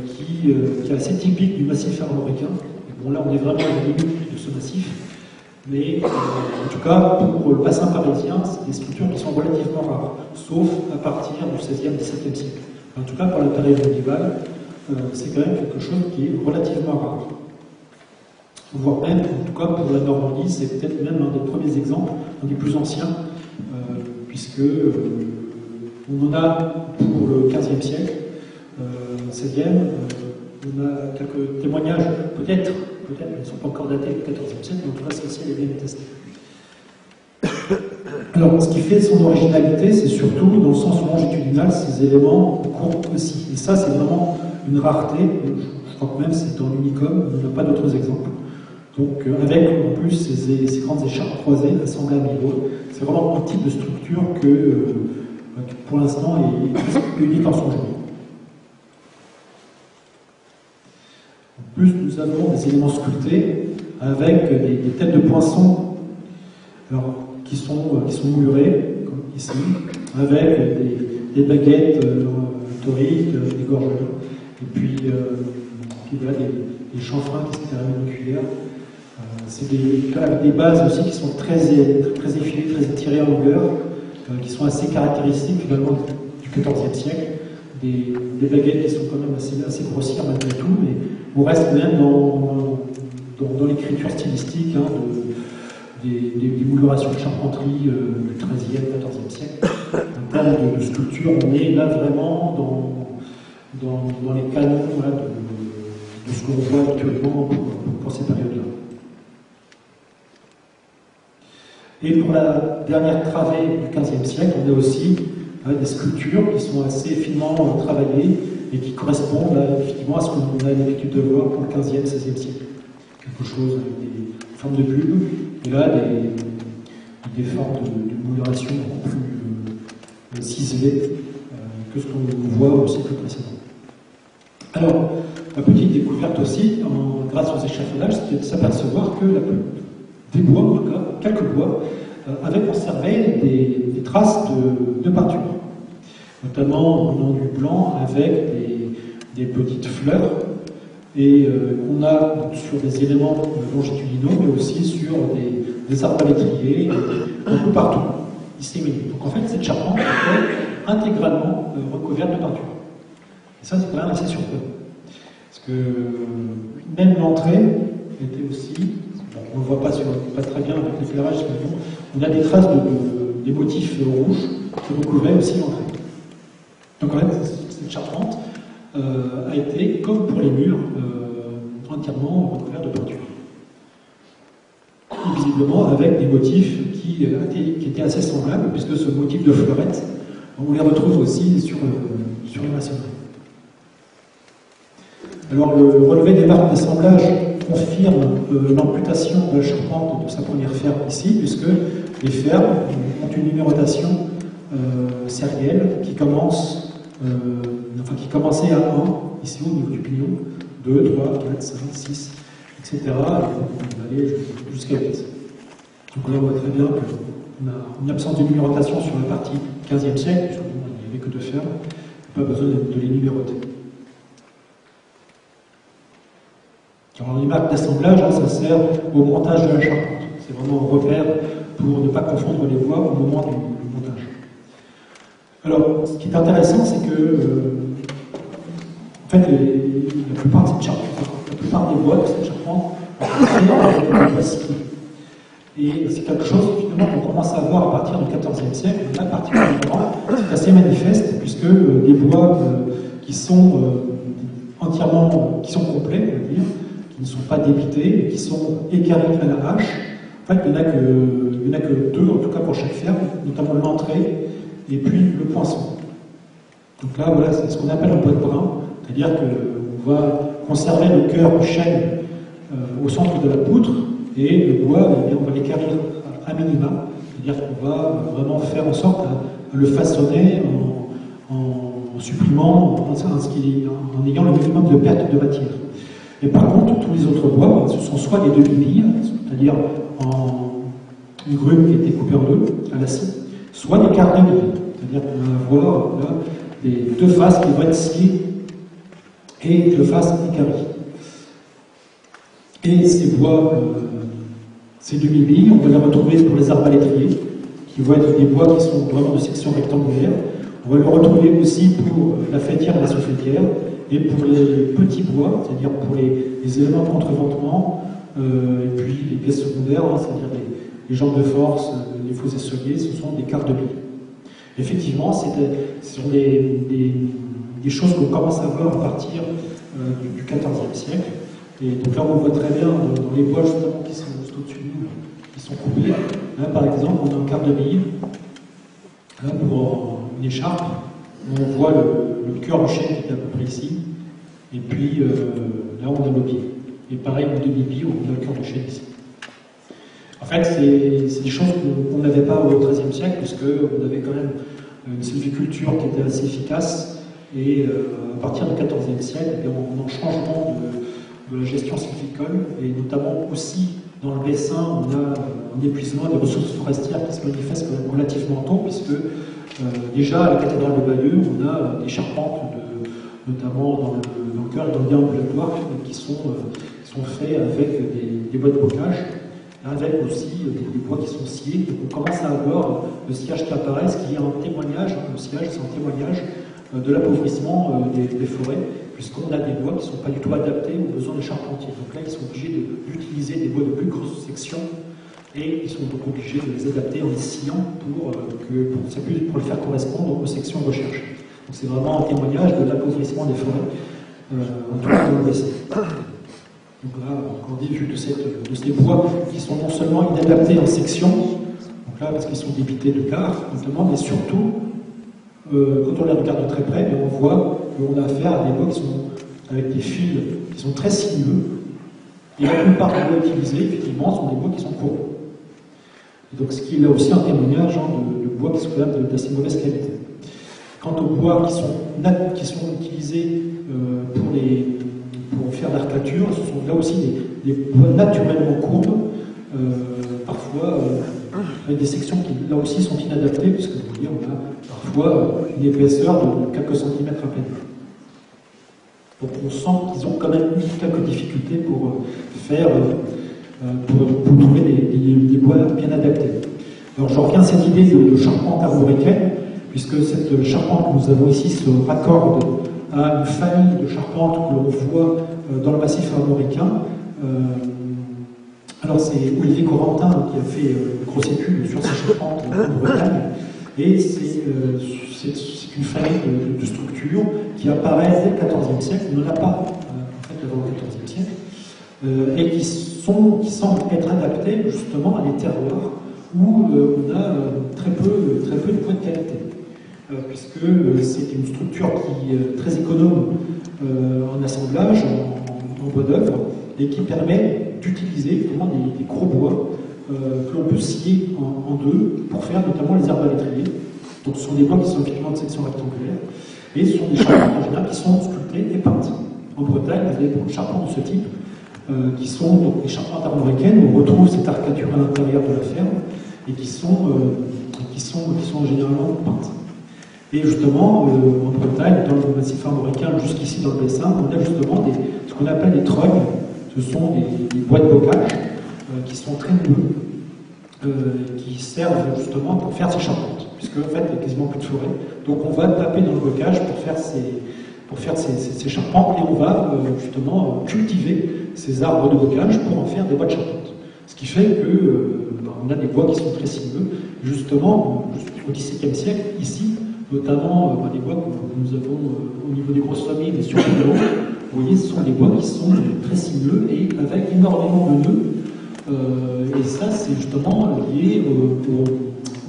qui est assez typique du massif armoricain. Bon, là, on est vraiment à la limite de ce massif. Mais en tout cas, pour le bassin parisien, c'est des structures qui sont relativement rares, sauf à partir du XVIe, XVIIe siècle. En tout cas, pour la période médiévale, c'est quand même quelque chose qui est relativement rare. Voire même, en tout cas pour la Normandie, c'est peut-être même un des premiers exemples, un des plus anciens, puisque on en a pour le XVe siècle, XVIe, on a quelques témoignages, peut-être, ils ne sont pas encore datés du XIVe siècle, mais en tout cas celle-ci elle est bien attestée. Alors, ce qui fait son originalité, c'est surtout dans le sens longitudinal, ces éléments courbent aussi. Et ça, c'est vraiment une rareté. Je crois que même c'est dans l'Unicum, il n'y a pas d'autres exemples. Donc, avec en plus ces grandes écharpes croisées assemblées à niveau, c'est vraiment un type de structure que pour l'instant est unique en son genre. En plus, nous avons des éléments sculptés avec des têtes de poinçons alors, qui sont moulurées, comme ici, avec des baguettes toriques, des gorgelins, et puis voilà, des chanfreins qui se terminent en cuillère. C'est des bases aussi qui sont très effilées, très étirées en longueur, qui sont assez caractéristiques finalement du XIVe siècle. Des baguettes qui sont quand même assez grossières malgré tout, mais on reste même dans l'écriture stylistique des moulurations de charpenterie du XIIIe, XIVe siècle. En termes de sculpture, on est là vraiment dans les canons voilà, de ce qu'on voit actuellement pour ces périodes-là. Et pour la dernière travée du XVe siècle, on a aussi des sculptures qui sont assez finement travaillées et qui correspondent effectivement à ce qu'on a l'habitude de voir pour le XVe, XVIe siècle. Quelque chose avec des formes de bulbes, et là des formes de moulation beaucoup plus ciselées que ce qu'on voit au siècle précédent. Alors, la petite découverte aussi, grâce aux échafaudages, c'est de s'apercevoir que des bois, en tout cas, quelques bois, avaient conservé des traces de peinture, notamment au nom du blanc avec des petites fleurs, et on a sur des éléments longitudinaux, mais aussi sur des arbres palétriers, un peu partout, disséminés. Donc en fait, cette charpente était intégralement recouverte de peinture. Et ça, c'est quand même assez surprenant. Parce que même l'entrée était aussi, bon, on ne le voit pas très bien avec l'éclairage, mais bon, on a des traces des motifs rouges qui recouvraient aussi l'entrée. Donc en fait, cette charpente a été, comme pour les murs, entièrement recouverte de peinture. Et visiblement avec des motifs qui étaient assez semblables, puisque ce motif de fleurette, on les retrouve aussi sur les maçonneries. Alors le relevé des marques d'assemblage confirme l'amputation de la charpente de sa première ferme ici, puisque les fermes ont une numérotation sérielle qui commençait à 1, ici au niveau du pignon, 2, 3, 4, 5, 6, etc. Et on va aller jusqu'à 8. Donc là on voit très bien qu'on a une absence de numérotation sur la partie 15e siècle, puisqu'il n'y avait que 2 fermes, pas besoin de les numéroter. Alors les marques d'assemblage, ça sert au montage de la charpente. C'est vraiment un repère pour ne pas confondre les bois au moment du montage. Alors, ce qui est intéressant, c'est que en fait, la plupart de cette charpente, la plupart des bois de cette charpente sont en bois cyclé. Et c'est quelque chose finalement qu'on commence à voir à partir du XIVe siècle, là particulièrement, c'est assez manifeste, puisque des bois qui sont entièrement, qui sont complets, on va dire, qui ne sont pas débités, qui sont équarris à la hache. En fait, il n'y en a que 2, en tout cas pour chaque ferme, notamment l'entrée et puis le poinçon. Donc là, voilà, c'est ce qu'on appelle un bois de brin, c'est-à-dire qu'on va conserver le cœur du chêne au centre de la poutre, et le bois, eh bien, on va l'équarrir à minima, C'est-à-dire qu'on va vraiment faire en sorte à le façonner en supprimant, en ayant le minimum de perte de matière. Et par contre, tous les autres bois, ce sont soit des demi-billes, c'est-à-dire une grume qui a été coupée en deux, à la scie, soit des quarts de billes, c'est-à-dire qu'on va avoir là, des deux faces qui vont être sciées et deux faces équarries. Et ces bois, ces demi-billes, on va les retrouver pour les arbalétriers, qui vont être des bois qui sont vraiment de section rectangulaire. On va le retrouver aussi pour la faîtière et la sous-faîtière, et pour les petits bois, c'est-à-dire pour les éléments de contreventement, et puis les pièces secondaires, hein, c'est-à-dire les jambes de force, les faux essoliers, ce sont des quarts de billes. Effectivement, ce sont des choses qu'on commence à voir à partir du XIVe siècle. Et donc là, on voit très bien dans les bois justement qui sont juste au-dessus de nous, qui sont coupés. Là, par exemple, on a un quart de bille. Là, pour une écharpe, on voit le cœur du chêne qui est à peu près ici. Et puis là, on a le pied. Et pareil, une demi-bille, on a le cœur du chêne ici. En fait, c'est des choses qu'on n'avait pas au XIIIe siècle, puisqu'on avait quand même une sylviculture qui était assez efficace. Et à partir du XIVe siècle, on a un changement de la gestion sylvicole, et notamment aussi dans le Bessin, on a un épuisement des ressources forestières qui se manifeste quand même relativement tôt, puisque déjà à la cathédrale de Bayeux, on a des charpentes, notamment dans le cœur et dans le bien ambulatoire, qui sont faits avec des bois de bocage, avec aussi des bois qui sont sciés. Donc on commence à avoir le sciage qui apparaît, ce qui est un témoignage, le sciage c'est un témoignage de l'appauvrissement des forêts, puisqu'on a des bois qui ne sont pas du tout adaptés aux besoins des charpentiers. Donc là, ils sont obligés d'utiliser des bois de plus grosse section, et ils sont donc obligés de les adapter en les sciant pour les faire correspondre aux sections recherche. Donc c'est vraiment un témoignage de l'appauvrissement des forêts, en tout cas dans le Bessin. Donc là, encore dit, vu de ces bois qui sont non seulement inadaptés en section, donc là, parce qu'ils sont débités de quart, notamment, mais surtout, quand on les regarde de très près, on voit qu'on a affaire à des bois qui sont avec des fils qui sont très sinueux, et la plupart des bois utilisés, effectivement, sont des bois qui sont courbes. Et donc, ce qui est là aussi un témoignage de bois qui sont quand même d'assez mauvaise qualité. Quant aux bois qui sont utilisés pour faire l'arcature, ce sont là aussi des bois naturellement courbes, parfois avec des sections qui là aussi sont inadaptées, puisque vous voyez, on a parfois une épaisseur de quelques centimètres à peine. Donc on sent qu'ils ont quand même eu quelques difficultés pour trouver des bois bien adaptés. Alors je reviens à cette idée de charpente armoricaine, puisque cette charpente que nous avons ici se raccorde à une famille de charpentes que l'on voit dans le massif armoricain. Alors c'est Olivier Corentin qui a fait une grosse étude sur ces charpentes en Bretagne, et c'est une famille de structures qui apparaît dès le XIVe siècle, on n'en a pas en fait avant le XIVe siècle, et qui semblent être adaptées justement à des terroirs où on a très peu de points de qualité. Puisque c'est une structure qui est très économe en assemblage, en bois d'œuvre, et qui permet d'utiliser vraiment des gros bois que l'on peut scier en deux pour faire notamment les arbalétriers. Donc ce sont des bois qui sont effectivement de section rectangulaire, et ce sont des charpentes en général qui sont sculptées et peintes. En Bretagne, vous avez beaucoup de charpentes de ce type, qui sont donc des charpentes armoricaines, où on retrouve cette arcature à l'intérieur de la ferme, et qui sont généralement peintes. Et justement, en Bretagne, dans le massif armoricain, jusqu'ici dans le Bessin, on a justement ce qu'on appelle des trognes. Ce sont des bois de bocage qui sont très mous, qui servent justement pour faire ces charpentes, puisque en fait, il n'y a quasiment plus de forêt. Donc on va taper dans le bocage pour faire ces charpentes, et on va justement cultiver ces arbres de bocage pour en faire des bois de charpente. Ce qui fait qu'on a des bois qui sont très sinueux. Justement, au XVIIe siècle, ici, notamment des bois que nous avons au niveau des grosses familles, mais sur les nœuds. Vous voyez, ce sont des bois qui sont très sinueux et avec énormément de nœuds. Et ça, c'est justement lié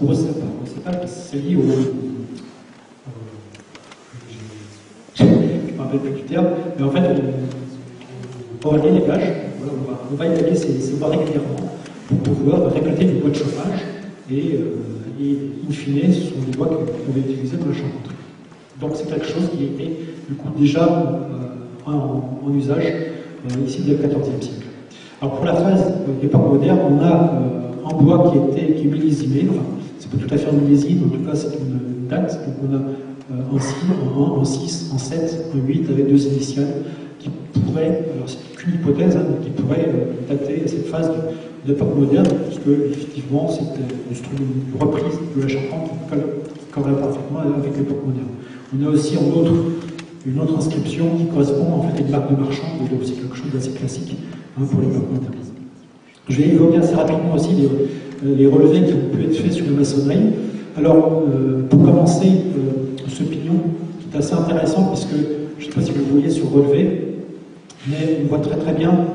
au recépage. C'est lié au... je ne me rappelle plus du terme, mais en fait, on va l'élagage. Voilà, on va élaguer ces bois régulièrement pour pouvoir récolter du bois de chauffage et in fine, ce sont des bois qu'on va utiliser dans la charpenterie. Donc c'est quelque chose qui était du coup déjà en usage ici dès le XIVe siècle. Alors pour la phase d'époque moderne, on a un bois qui est millésimé, enfin c'est pas tout à fait un millésime, en tout cas c'est une date, donc on a en 6, en 1, en 6, en 7, en 8 avec 2 initiales qui pourraient, alors c'est qu'une hypothèse, hein, mais qui pourraient dater cette phase d'époque moderne, puisque effectivement c'était une reprise de la charpente qui corrèle parfaitement avec l'époque moderne. On a aussi une autre inscription qui correspond en fait à une marque de marchand, donc c'est quelque chose d'assez classique pour l'époque moderne. Je vais évoquer assez rapidement aussi les relevés qui ont pu être faits sur la maçonnerie. Alors, pour commencer, ce pignon qui est assez intéressant, puisque je ne sais pas si vous le voyez sur relevé, mais on voit très très bien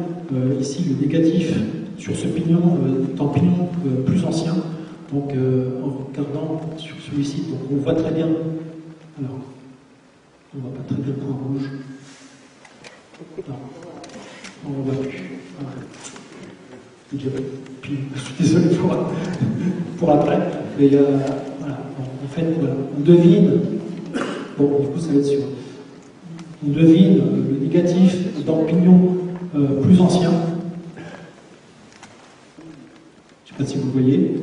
ici le négatif sur ce pignon, dans le pignon plus ancien. Donc, en regardant sur celui-ci, donc on voit très bien. Alors, on ne voit pas très bien le point rouge. Non, on ne voit plus. Voilà. Puis, je suis désolé pour après, mais voilà, en fait, voilà, on devine, bon, du coup, ça va être sûr. On devine le négatif dans le pignon plus ancien. Je ne sais pas si vous voyez.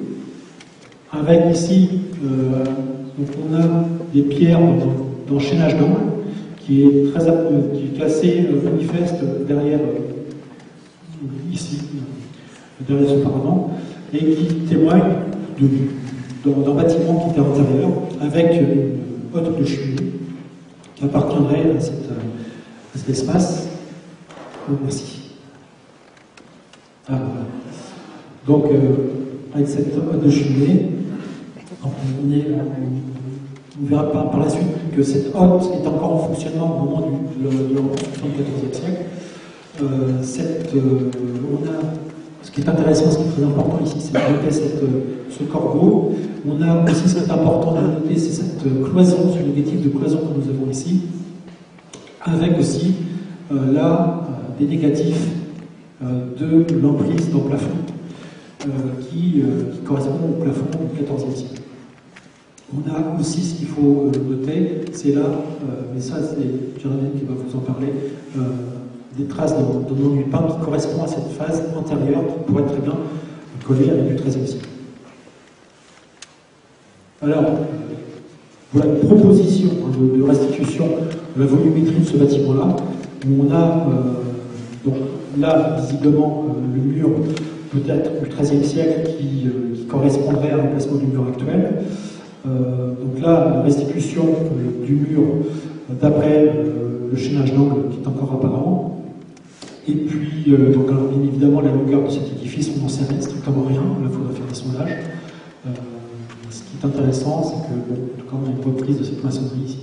Avec ici, donc on a des pierres d'enchaînage d'angle qui est assez manifeste derrière ici, derrière ce paravent, et qui témoigne d'un bâtiment qui était à l'intérieur avec une hotte de cheminée qui appartiendrait à cet espace. Voici. Ah, voilà. Donc, avec cette hotte de cheminée, on verra par la suite que cette hotte est encore en fonctionnement au moment de la reconstruction du XIVe siècle. Ce qui est intéressant, ce qui est très important ici, c'est de noter ce corbeau. On a aussi ce qui est important de noter, c'est cette cloison, ce négatif de cloison que nous avons ici, avec aussi là des négatifs de l'emprise dans le plafond qui correspond au plafond du XIVe siècle. On a aussi ce qu'il faut noter, c'est là, mais ça c'est Jérémy qui va vous en parler, des traces de non-nu peint qui correspondent à cette phase antérieure qui pourrait très bien coller avec du XIIIe siècle. Alors, voilà une proposition de restitution de la volumétrie de ce bâtiment-là, où on a donc là visiblement le mur peut-être du XIIIe siècle qui correspondrait à l'emplacement du mur actuel. Donc là, la restitution du mur d'après le chaînage d'angle qui est encore apparent. Et puis, donc, alors, bien évidemment, la longueur de cet édifice, on n'en sait strictement rien, là, il faudra faire des sondages. Ce qui est intéressant, c'est que, bon, en tout cas, on a une reprise de cette maçonnerie ici.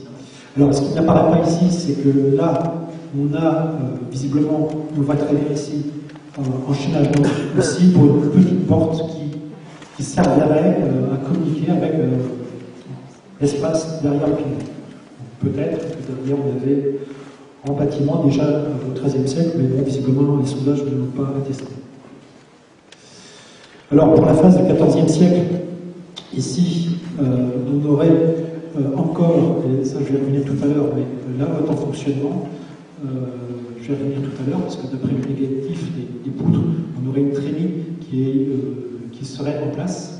Alors, ce qui n'apparaît pas ici, c'est que là, on a visiblement, on voit très bien ici, en chaînage d'angle aussi, pour une petite porte qui servirait à communiquer avec l'espace derrière le pignon. Peut-être que derrière, on avait en bâtiment déjà au XIIIe siècle, mais bon, visiblement les sondages ne l'ont pas attesté. Alors pour la phase du XIVe siècle, ici on aurait encore, et ça je vais revenir tout à l'heure, mais la hotte en fonctionnement, je vais revenir tout à l'heure, parce que d'après le négatif des poutres, on aurait une trémie qui serait en place,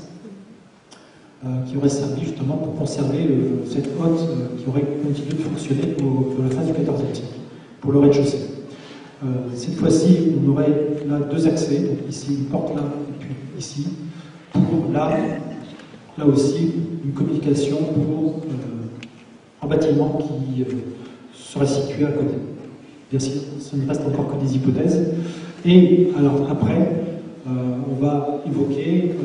qui aurait servi justement pour conserver cette hotte qui aurait continué de fonctionner dans la phase du XIVe siècle, pour le rez-de-chaussée. Cette fois-ci, on aurait là deux accès, donc ici une porte là, et puis ici, pour là aussi une communication pour un bâtiment qui serait situé à côté. Bien sûr, ce ne reste encore que des hypothèses. Et alors après, on va évoquer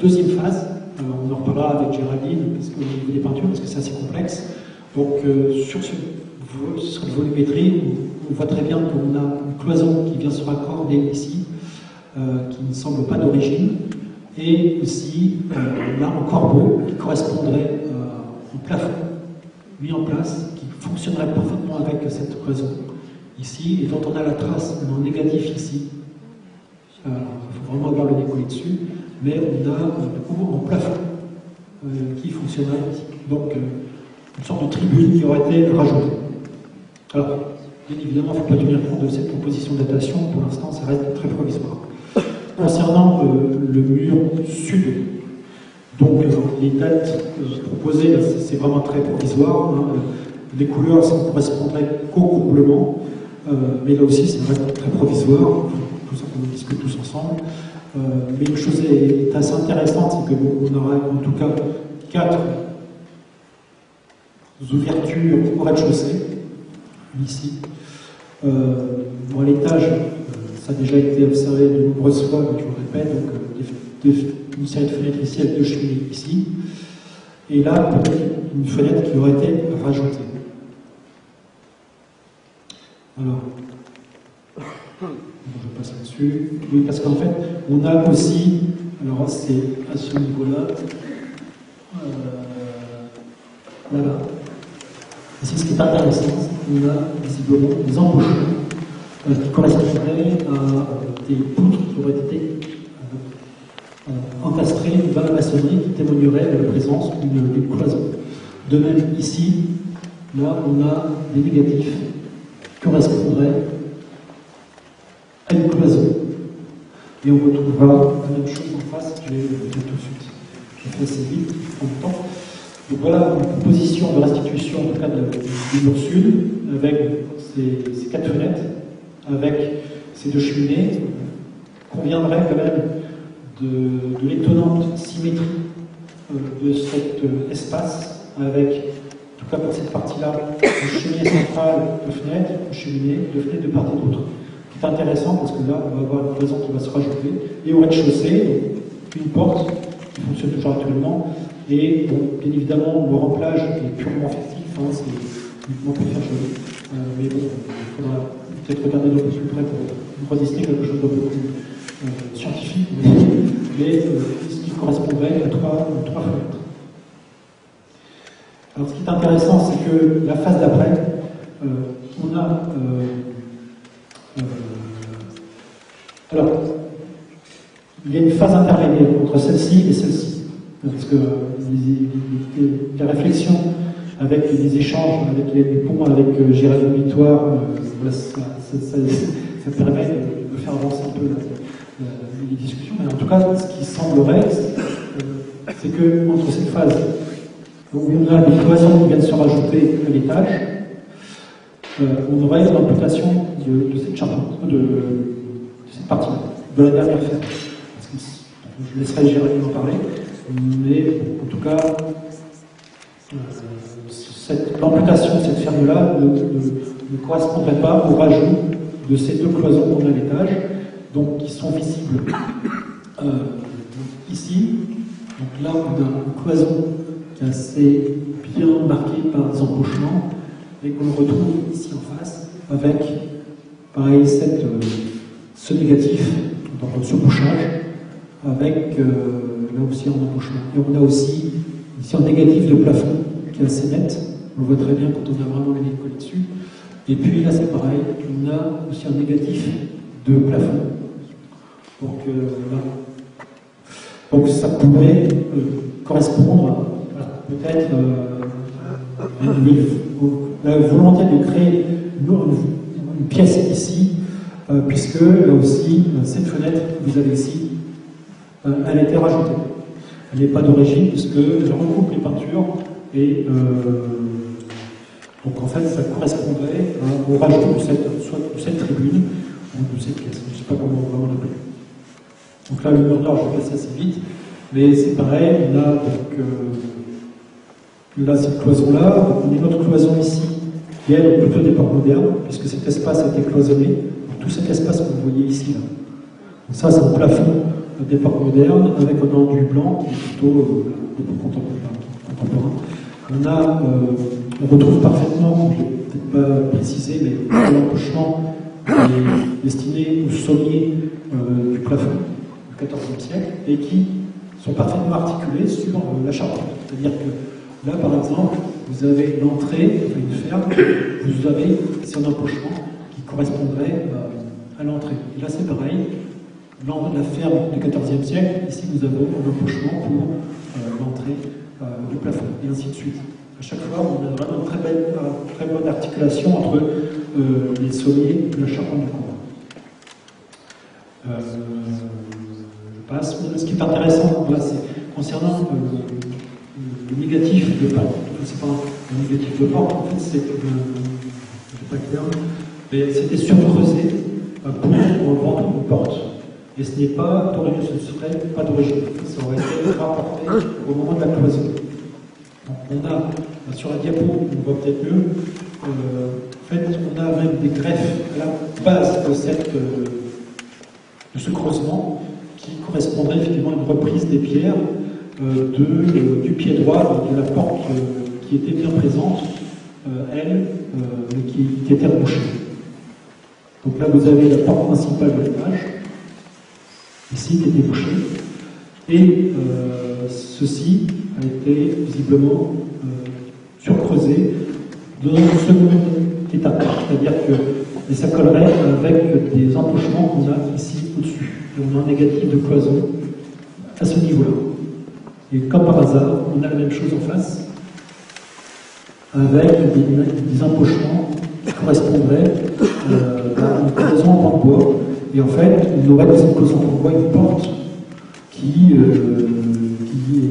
deuxième phase. On en reparlera avec Géraldine parce que, au niveau des peintures, parce que c'est assez complexe. Donc sur cette volumétrie, on voit très bien qu'on a une cloison qui vient se raccorder ici, qui ne semble pas d'origine, et aussi on a un corbeau qui correspondrait au plafond mis en place, qui fonctionnerait parfaitement avec cette cloison ici, et dont on a la trace en négatif ici. Il faut vraiment avoir le nez collé dessus, mais on a du coup un plafond qui fonctionnerait ici. Donc une sorte de tribune qui aurait été rajoutée. Alors, bien évidemment, il ne faut pas tenir compte de cette proposition de datation, pour l'instant ça reste très provisoire. Concernant le mur sud, donc les dates proposées, c'est vraiment très provisoire. Hein. Les couleurs, ça ne correspondrait qu'au comblement, mais là aussi, ça reste très provisoire. Tout ça, on discute tous ensemble. Mais une chose est assez intéressante, c'est qu'on aura en tout cas 4 ouvertures au rez-de-chaussée, ici. À l'étage, ça a déjà été observé de nombreuses fois, mais je vous répète, donc une série de fenêtres ici avec 2 cheminées ici. Et là, peut-être une fenêtre qui aurait été rajoutée. Alors, je passe là-dessus. Oui, parce qu'en fait, on a aussi, alors c'est à ce niveau-là, voilà. Ici, ce qui est intéressant, c'est qu'on a visiblement des embauchements qui correspondraient à des poutres qui auraient été encastrées dans la maçonnerie qui témoigneraient de la présence d'une cloison. De même, ici, là, on a des négatifs qui correspondraient à une cloison. Et on retrouvera la même chose en face, je vais le dire tout de suite. Je fais assez vite, je prends le temps. Donc voilà une proposition de restitution, en tout cas du mur sud, avec ces 4 fenêtres, avec ces 2 cheminées, conviendrait quand même de l'étonnante symétrie de cet espace, avec, en tout cas pour cette partie-là, une cheminée centrale de fenêtres, une cheminée de fenêtres de part et d'autre. C'est intéressant parce que là, on va avoir une cloison qui va se rajouter, et au rez-de-chaussée, une porte qui fonctionne toujours actuellement. Et bon, bien évidemment, le remplage est purement fictif, hein, c'est uniquement pour faire joli. Mais bon, il faudra peut-être regarder d'un peu plus près pour redessiner quelque chose d'un peu plus scientifique, mais ce qui correspondrait à 3 fenêtres. Alors, ce qui est intéressant, c'est que la phase d'après, on a. Alors, il y a une phase intermédiaire entre celle-ci et celle-ci. Parce que les réflexions avec les échanges, avec les ponts, avec Gérald Mitoire, voilà, ça permet de faire avancer un peu les discussions. Mais en tout cas, ce qui semblerait, c'est que entre cette phase où on a des cloisons qui viennent se rajouter à l'étage, on aurait l'amputation de cette charpente, de cette partie-là, de la dernière ferme. Je laisserai Gérald en parler. Mais en tout cas, l'amputation de cette ferme-là ne correspondrait pas au rajout de ces 2 cloisons qu'on a à l'étage, donc qui sont visibles ici. Donc là, on a une cloison qui est assez bien marquée par des embauchements et qu'on retrouve ici en face avec, pareil, ce négatif, donc le surbouchage, avec là aussi en embauchement. Et on a aussi ici un négatif de plafond qui est assez net. On le voit très bien quand on a vraiment le nez collé dessus. Et puis là c'est pareil, on a aussi un négatif de plafond. Donc là. Donc ça pourrait correspondre peut-être la volonté de créer une pièce ici, puisque là aussi, cette fenêtre que vous avez ici, elle a été rajoutée. Elle n'est pas d'origine, puisque je regroupe les peintures, et donc en fait, ça correspondrait au rajout de cette tribune, ou de cette pièce, je ne sais pas comment vraiment l'appeler. Donc là, le mur nord, je vais passer assez vite, mais c'est pareil, on a donc là cette cloison-là, on a une autre cloison ici, qui est plutôt d'époque moderne, puisque cet espace a été cloisonné, tout cet espace que vous voyez ici. Là. Donc ça, c'est un plafond d'époque moderne, avec un enduit blanc, qui est plutôt d'époque contemporain. On retrouve parfaitement, je ne vais peut-être pas préciser, mais l'embauchement est destiné aux sommiers du plafond du XIVe siècle, et qui sont parfaitement articulés sur la charpente. C'est-à-dire que là, par exemple, vous avez l'entrée, une ferme, vous avez ici un embauchement qui correspondrait à l'entrée. Et là, c'est pareil, la ferme du XIVe siècle. Ici, nous avons un embauchement pour l'entrée du plafond, et ainsi de suite. À chaque fois, on a vraiment une très bonne articulation entre les sommiers et la charpente du courant. Je passe. Ce qui est intéressant, là, c'est concernant le négatif de pente. C'est pas un négatif de pente, en fait, c'est pas clair, mais c'était surcreusé pour vendre une porte. Et ce n'est pas d'origine, ce ne serait pas d'origine. Ça aurait été rapporté au moment de la cloison. Donc on a, sur la diapo, on voit peut-être mieux, en fait, on a même des greffes à la base de ce creusement qui correspondrait effectivement à une reprise des pierres du pied droit de la porte qui était bien présente, mais qui était rebouchée. Donc là, vous avez la porte principale de l'image, ici, qui était bouchée, et ceci a été visiblement surcreusé dans une seconde étape, c'est-à-dire que ça collerait avec des embauchements qu'on a ici au-dessus. Et on a un négatif de cloison à ce niveau-là. Et comme par hasard, on a la même chose en face, avec des embauchements qui correspondraient à une cloison en bois. Et en fait, il aurait dans cette cloison en bois une porte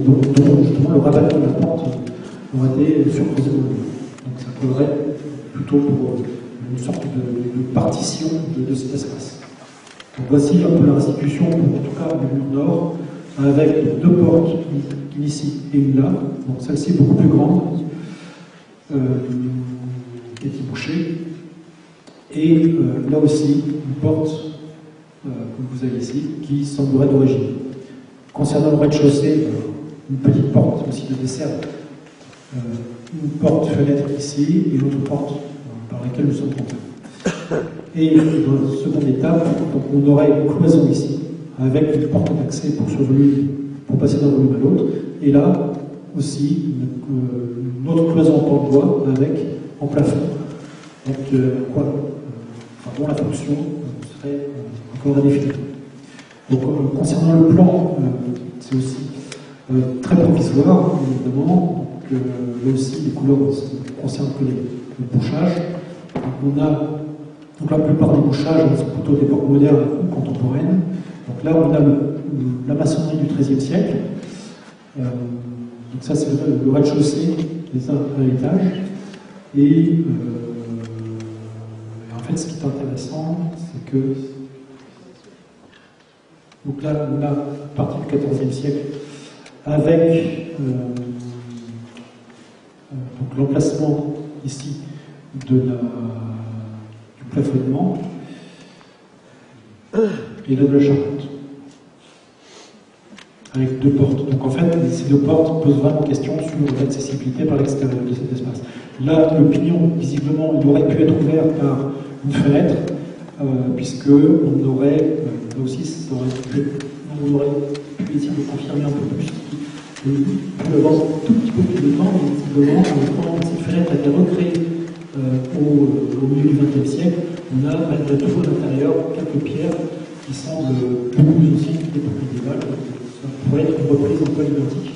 dont justement le rabattement de la porte aurait été surcreusé. Donc ça collerait plutôt pour une sorte de partition de cet espace. Donc voici un peu la restitution, en tout cas du mur nord, avec deux portes, une ici et une là. Donc celle-ci est beaucoup plus grande, qui est bouchée. Et là aussi, une porte que vous avez ici, qui semblerait d'origine. Concernant le rez-de-chaussée, une petite porte aussi de dessert, une porte-fenêtre ici et une autre porte par laquelle nous sommes rentrés. Et dans la seconde étape, donc on aurait une cloison ici, avec une porte d'accès pour passer d'un volume à l'autre, et là aussi une autre cloison en bois avec en plafond. Donc dont la fonction serait encore à définir. Donc concernant le plan, c'est aussi très provisoire, évidemment. Donc, là aussi, les couleurs ne concernent que le bouchage. Donc, la plupart des bouchages sont plutôt des portes modernes ou contemporaines. Donc là, on a la maçonnerie du XIIIe siècle. Donc ça, c'est le rez-de-chaussée, les uns à l'étage. Et en fait, ce qui est intéressant, c'est que donc là, on a partie du XIVe siècle avec l'emplacement ici du plafonnement et là de la charpente avec deux portes. Donc en fait, ces deux portes posent vraiment question sur l'accessibilité par l'extérieur de cet espace. Là, le pignon, visiblement, il aurait pu être ouvert par une fenêtre, puisque on aurait, là aussi, on aurait pu essayer de confirmer un peu plus. On peut avoir un tout petit peu plus de temps, mais visiblement, quand cette fenêtre a été recréée au milieu du XXe siècle, on a malgré tout à l'intérieur quelques pierres qui semblent beaucoup plus anciennes que l'époque médiévale. Ça pourrait être une reprise un peu identique.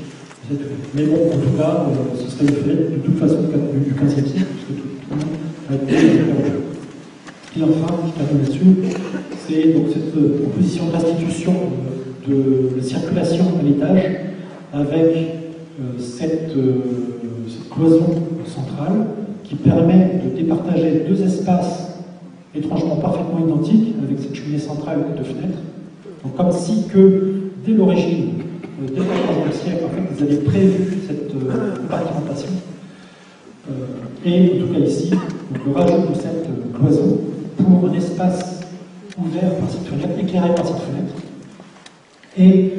Mais bon, en tout cas, ce serait une fenêtre de toute façon du XVe siècle, puisque tout le monde a été perdu. Et enfin, je termine là-dessus, c'est donc cette proposition de restitution de la circulation à l'étage avec cette cloison centrale qui permet de départager deux espaces étrangement parfaitement identiques avec cette cheminée centrale et deux fenêtres. Donc comme si que dès l'origine, dès le XIVe siècle, en fait, ils avaient prévu cette compartimentation. Et en tout cas ici, donc, le rajout de cette cloison pour un espace ouvert par cette fenêtre, éclairé par cette fenêtre, et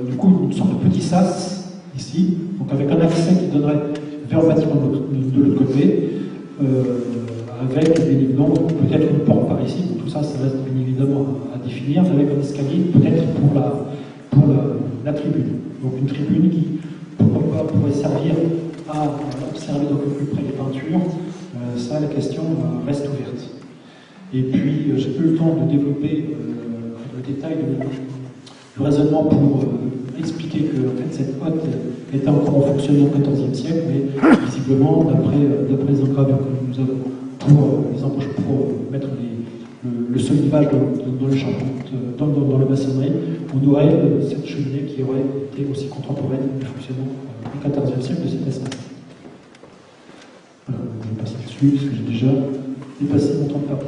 du coup une sorte de petit sas ici, donc avec un accès qui donnerait vers le bâtiment de l'autre côté, avec bien évidemment peut-être une porte par ici, donc tout ça, ça reste bien évidemment à définir, avec un escalier peut-être pour la tribune. Donc une tribune qui, pourquoi pas, pourrait servir à observer donc plus près les peintures. Ça, la question reste ouverte. Et puis, j'ai peu le temps de développer détail du raisonnement pour expliquer que en fait, cette hotte était encore en fonctionnement au XIVe siècle, mais visiblement, d'après les engravures que nous avons pour les embauches pour mettre le solivage dans le charpente, dans la maçonnerie, on aurait cette cheminée qui aurait été aussi contemporaine du fonctionnement au XIVe siècle de cet espace. Je vais passer dessus, parce que j'ai déjà dépassé mon temps de parole.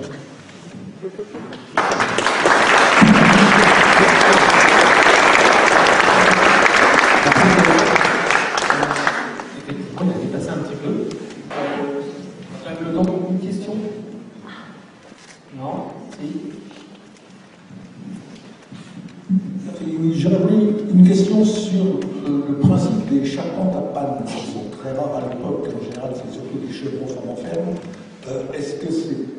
Effectivement, il a dépassé un petit peu. Le temps pour une question? Non? Si? J'aurais voulu une question sur le principe des charpentes à panne, qui sont très rares à l'époque, en général c'est surtout des chevrons en ferme. Est-ce que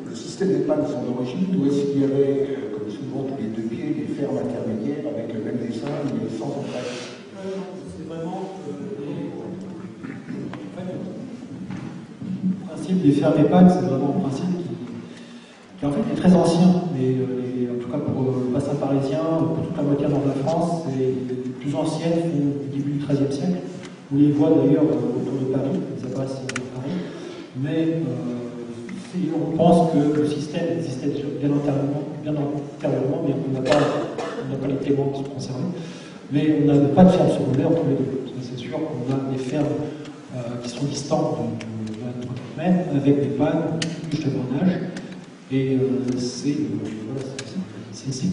le système des pannes sont d'origine, ou est-ce qu'il y avait, comme souvent tous les 2 pieds, des fermes intermédiaires avec le même dessin, mais sans entraide? C'est vraiment le principe des fermes et pannes, c'est vraiment un principe qui en fait est très ancien, mais en tout cas pour le bassin parisien, pour toute la moitié nord de la France, les plus anciennes sont du début du XIIIe siècle. Vous les voyez d'ailleurs autour de Paris, ils apparaissent à Paris. Mais on pense que le système existait bien antérieurement, mais on n'a pas les témoins qui sont concernés. Mais on n'a pas de ferme secondaire entre les deux. C'est sûr qu'on a des fermes qui sont distantes de notre domaine, avec des pannes, du chevronnage. Et c'est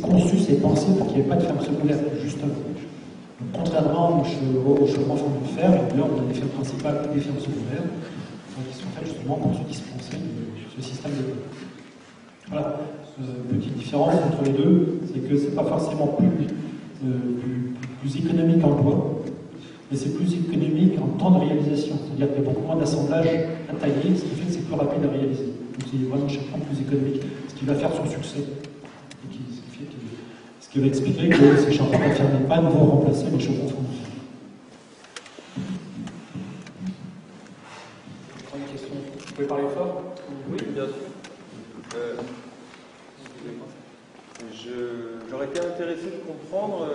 conçu, c'est pensé pour qu'il n'y ait pas de ferme secondaire, justement. Donc, contrairement aux chevrons de fer, là on a des fermes principales et des fermes secondaires, qui sont faites justement pour se dispenser de ce système de panne. Voilà. Petite différence entre les deux, c'est que c'est pas forcément plus économique en bois, mais c'est plus économique en temps de réalisation. C'est-à-dire qu'il y a beaucoup moins d'assemblage à tailler, ce qui fait que c'est plus rapide à réaliser. Donc c'est vraiment chaque fois plus économique, ce qui va faire son succès. Ce qui va expliquer que ces charpentes à ferme et panne vont remplacer les chevrons fournisseurs. Une question. Vous pouvez parler fort? Oui, bien sûr. J'aurais été intéressé de comprendre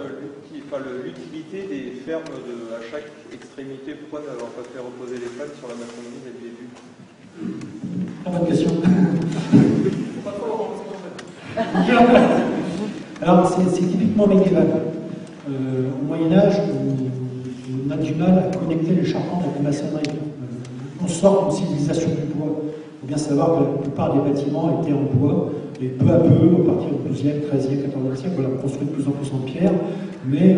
l'utilité des fermes à chaque extrémité. Pourquoi n'avoir pas fait reposer les pannes sur la maçonnerie dès le début? Très bonne question. Alors, c'est typiquement médiéval. Au Moyen-Âge, on a du mal à connecter les charpentes avec la maçonnerie. On sort d'une civilisation du bois. Il faut bien savoir que la plupart des bâtiments étaient en bois, et peu à peu, à partir du XIIe, XIIIe, XIVe siècle, on l'a construit de plus en plus en pierre, mais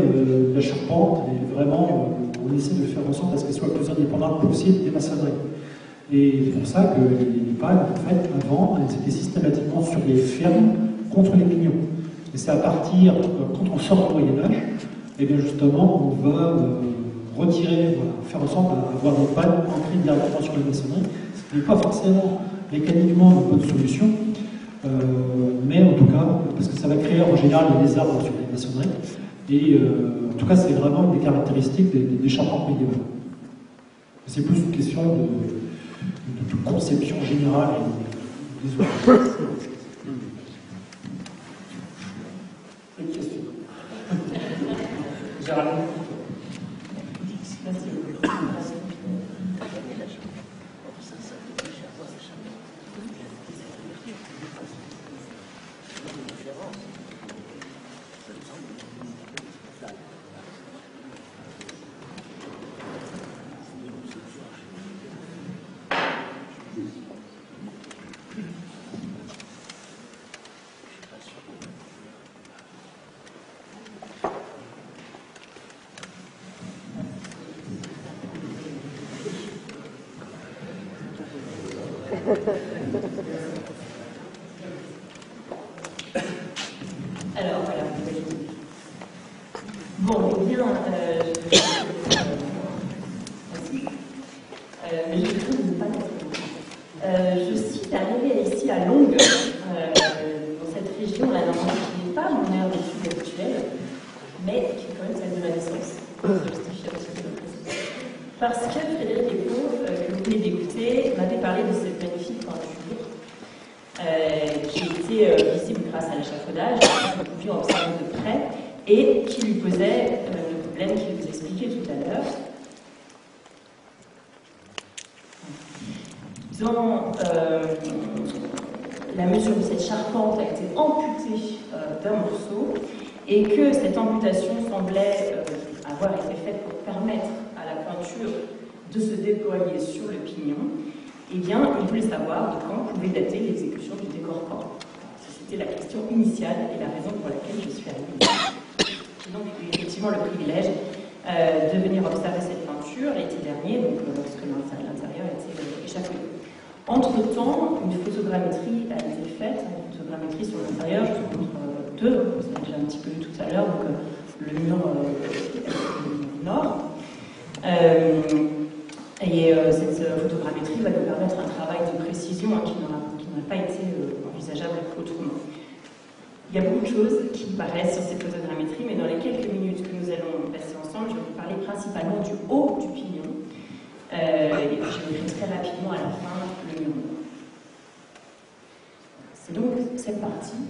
la charpente, est vraiment, on essaie de faire en sorte à ce qu'elle soit le plus indépendante possible des maçonneries. Et c'est pour ça que les pannes, en fait, avant, elles étaient systématiquement sur des fermes contre les pignons. Et c'est à partir, quand on sort du Moyen-Âge, et bien justement, on va retirer, faire en sorte d'avoir des pannes ancrées directement sur la maçonnerie, ce qui n'est pas forcément mécaniquement une bonne solution, mais en tout cas, parce que ça va créer en général des désordres sur les maçonneries, et en tout cas, c'est vraiment une des caractéristiques des charpentes médiévales. C'est plus une question de conception générale des ouvrages. Une question. Gérald. Merci. Alors voilà, bon, eh bien, mais je trouve que pas je suis arrivée ici à Longues, dans cette région, la Normandie, qui n'est pas mon aire d'études actuelle, mais qui est quand même celle de ma naissance. Parce que Frédéric Descaux, que vous venez d'écouter, m'avait parlé de cette magnifique peinture qui était visible grâce à l'échafaudage, que nous pouvions observer de après, et qui lui posait le problème qu'il vous expliquait tout à l'heure. Dans la mesure où cette charpente a été amputée d'un morceau, et que cette amputation semblait avoir été faite pour permettre à la peinture de se déployer sur le pignon, eh bien, il voulait savoir de quand pouvait dater l'exécution du décor peint. C'était la question initiale et la raison pour laquelle je suis arrivée. J'ai donc eu effectivement le privilège de venir observer cette peinture l'été dernier, donc lorsque l'intérieur était échappé. Entre-temps, une photogrammétrie a été faite, une photogrammétrie sur l'intérieur, je vous montre deux, vous avez déjà un petit peu vu tout à l'heure, donc le mur nord. Cette photogrammétrie va nous permettre un travail de précision qui n'aurait pas été envisageable autrement. Il y a beaucoup de choses qui paraissent sur cette photogrammétrie, mais dans les quelques minutes que nous allons passer ensemble, je vais vous parler principalement du haut du pignon. Et puis je vais très rapidement à la fin le mur. C'est donc cette partie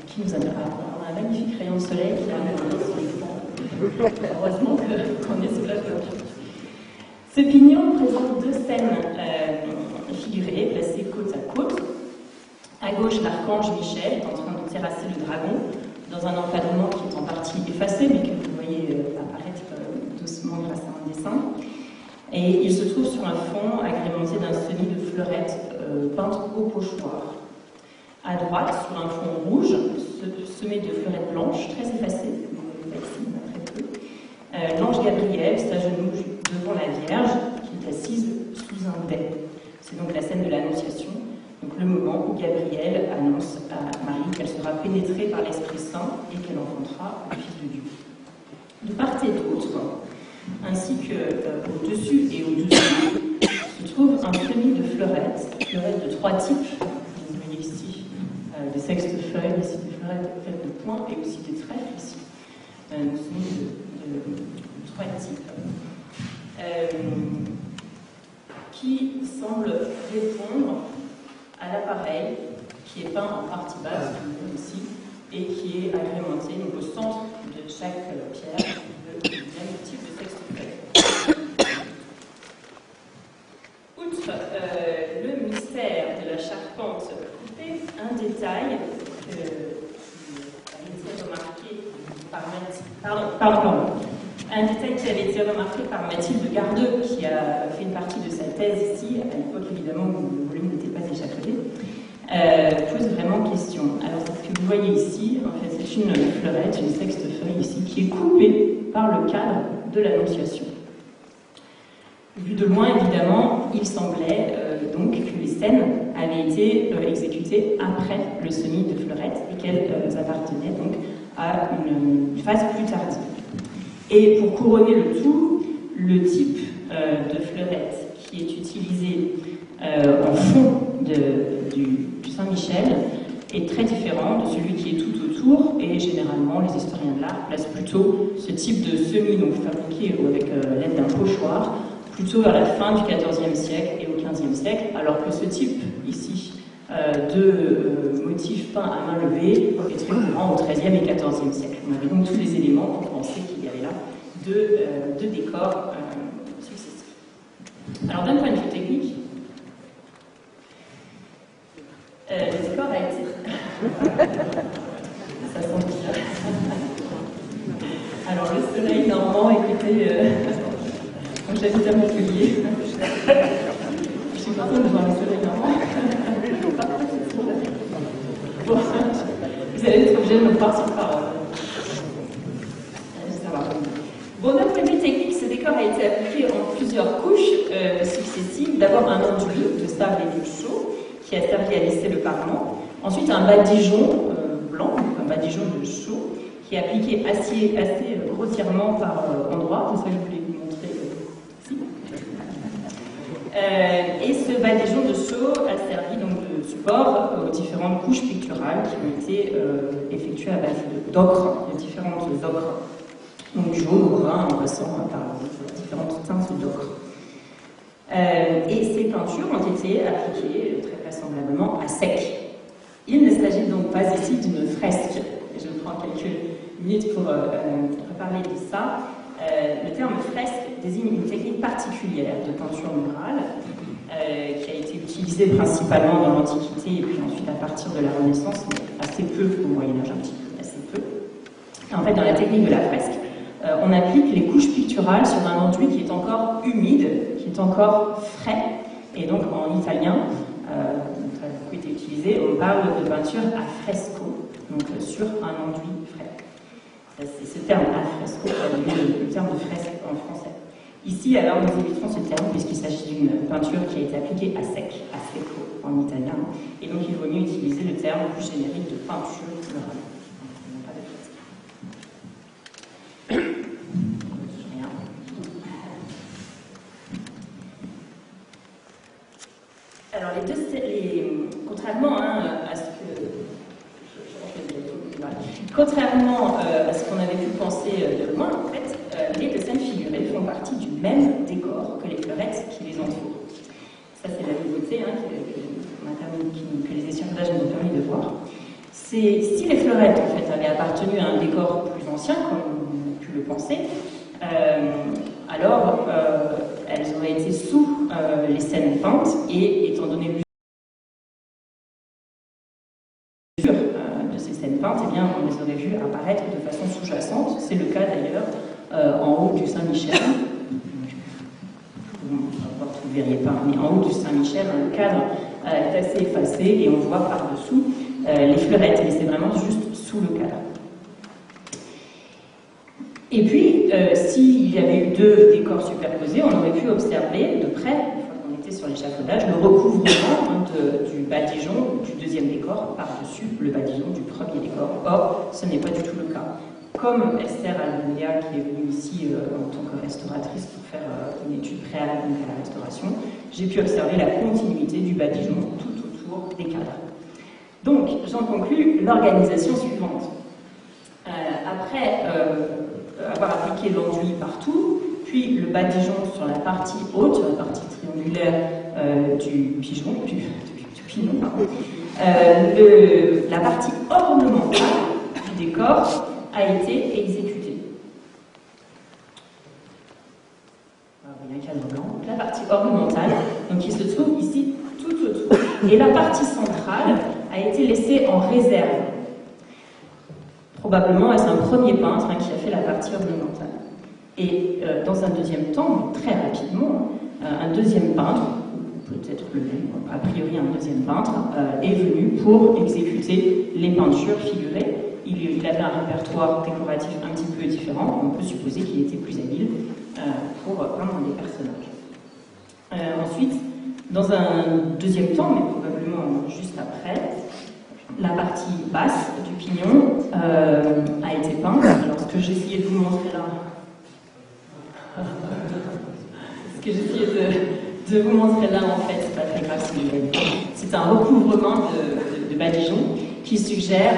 qui nous amène à un magnifique rayon de soleil qui amène sur l'écran. Heureusement qu'on est sous la peinture. Ce pignon présente deux scènes figurées, placées côte à côte. À gauche, l'archange Michel est en train de terrasser le dragon dans un encadrement qui est en partie effacé, mais que vous voyez apparaître doucement grâce à un dessin. Et il se trouve sur un fond agrémenté d'un semis de fleurettes peintes au pochoir. À droite, sur un fond rouge, semé de fleurettes blanches, très effacées, très peu, l'ange Gabriel s'agenouille devant la Vierge, qui est assise sous un dais. C'est donc la scène de l'Annonciation, donc le moment où Gabriel annonce à Marie qu'elle sera pénétrée par l'Esprit Saint et qu'elle enfantera le Fils de Dieu. De part et d'autre, ainsi qu'au-dessus et au-dessous, se trouve un semis de fleurettes de trois types. Vous voyez ici des sextefeuilles, ici des fleurettes faites de points et aussi des trèfles ici. Un semis de trois types qui semble répondre à l'appareil qui est peint en partie basse, ici, et qui est agrémenté donc, au centre de chaque pierre de même type de sextefeuille. Outre le mystère de la charpente coupée, un détail qui avait été remarqué par Mathilde Gardeux, qui a fait une partie de sa thèse ici, à l'époque évidemment où le volume n'était pas échappé, pose vraiment question. Alors, ce que vous voyez ici, en fait, c'est une fleurette, une sextefeuille ici, qui est coupée par le cadre de l'Annonciation. Vu de loin, évidemment, il semblait donc que les scènes avaient été exécutées après le semis de fleurettes et qu'elles appartenaient donc à une phase plus tardive. Et pour couronner le tout, le type de fleurette qui est utilisé en fond du Saint-Michel est très différent de celui qui est tout autour, et généralement les historiens de l'art placent plutôt ce type de semis, donc fabriqué avec l'aide d'un pochoir, plutôt vers la fin du XIVe siècle et au XVe siècle, alors que ce type ici de motif peint à main levée est très courant au XIIIe et XIVe siècle. On avait donc tous les éléments pour penser qu'il y avait là deux décors successifs. Alors d'un point de vue technique, le décor a été... Ça sent bizarre. Alors le soleil normand, écoutez, quand j'habite à Montpellier, je suis contente de voir le soleil normand. Bon, vous allez être obligé de me croire sur parole. Bon, d'un point de vue technique, ce décor a été appliqué en plusieurs couches successives. D'abord un enduit de sable et d'huile chaude qui a servi à lisser le parement. Ensuite un badigeon blanc, un badigeon de chaux, qui est appliqué assez grossièrement par endroits. C'est ça que je voulais vous montrer ici. Et ce badigeon de chaux a servi donc de support aux différentes couches picturales qui ont été effectuées à base d'ocre, de différentes ocres. Donc jaune ou brun en passant par différentes teintes d'ocre. Et ces peintures ont été appliquées très vraisemblablement à sec. Il ne s'agit donc pas ici d'une fresque. Je prends quelques minutes pour reparler de ça. Le terme fresque désigne une technique particulière de peinture murale qui a été utilisée principalement dans l'Antiquité et puis ensuite à partir de la Renaissance, mais assez peu au Moyen-Âge, un petit peu, assez peu. Et en fait, dans la technique de la fresque, on applique les couches picturales sur un enduit qui est encore humide, qui est encore frais, et donc en italien, ça a beaucoup été utilisé, on parle de peinture a fresco, donc sur un enduit frais. C'est ce terme a fresco qui a donné le terme de fresque en français. Ici, alors, nous éviterons ce terme puisqu'il s'agit d'une peinture qui a été appliquée à sec, a secco en italien, et donc il vaut mieux utiliser le terme plus générique de peinture murale. Alors, contrairement à ce que... Contrairement à ce qu'on avait pu penser de loin, en fait, les deux scènes figurées font partie du même décor que les fleurettes qui les entourent. Ça, c'est la nouveauté que les échafaudages nous ont permis de voir. Si les fleurettes, en fait, avaient appartenu à un décor plus ancien, comme on a pu le penser, alors elles auraient été sous les scènes peintes et, étant donné l'usure de ces scènes peintes, eh bien, on les aurait vues apparaître de façon sous-jacente. C'est le cas d'ailleurs en haut du Saint-Michel. Vous ne verriez pas, mais en haut du Saint-Michel, le cadre est assez effacé et on voit par-dessous les fleurettes, mais c'est vraiment juste sous le cadre. Et puis, s'il y avait eu deux décors superposés, on aurait pu observer de près, une fois qu'on était sur l'échafaudage, le recouvrement du badigeon du deuxième décor par-dessus le badigeon du premier décor. Or, ce n'est pas du tout le cas. Comme Esther Almelia, qui est venue ici en tant que restauratrice pour faire une étude préalable à la restauration, j'ai pu observer la continuité du badigeon tout autour des cadres. Donc, j'en conclus l'organisation suivante. Après avoir appliqué l'enduit partout, puis le badigeon sur la partie haute, sur la partie triangulaire du pigeon, du pinon, la partie ornementale du décor a été exécutée. Il y a un cadre blanc, la partie ornementale, donc qui se trouve ici tout autour. Et la partie centrale a été laissée en réserve. Probablement est-ce un premier peintre qui a fait la partie ornementale. Et dans un deuxième temps, très rapidement, un deuxième peintre, peut-être le même, a priori un deuxième peintre, est venu pour exécuter les peintures figurées. Il avait un répertoire décoratif un petit peu différent, on peut supposer qu'il était plus habile pour peindre des personnages. Ensuite, dans un deuxième temps, mais probablement juste après, la partie basse du pignon a été peinte. Alors, ce que j'essayais de vous montrer là, en fait, c'est pas très grave si vous l'avez. C'est un recouvrement de badigeon qui suggère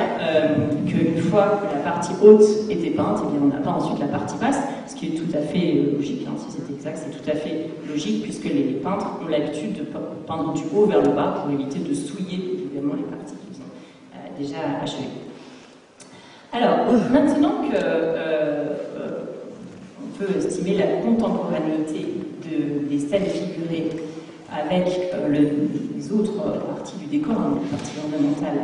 qu'une fois que la partie haute était peinte, eh bien, on n'a pas ensuite la partie basse, ce qui est tout à fait logique. Si c'est exact, c'est tout à fait logique, puisque les peintres ont l'habitude de peindre du haut vers le bas pour éviter de souiller évidemment les parties qu'ils ont déjà achevées. Alors, maintenant que on peut estimer la contemporanéité des scènes figurées avec les autres parties du décor, la partie ornementale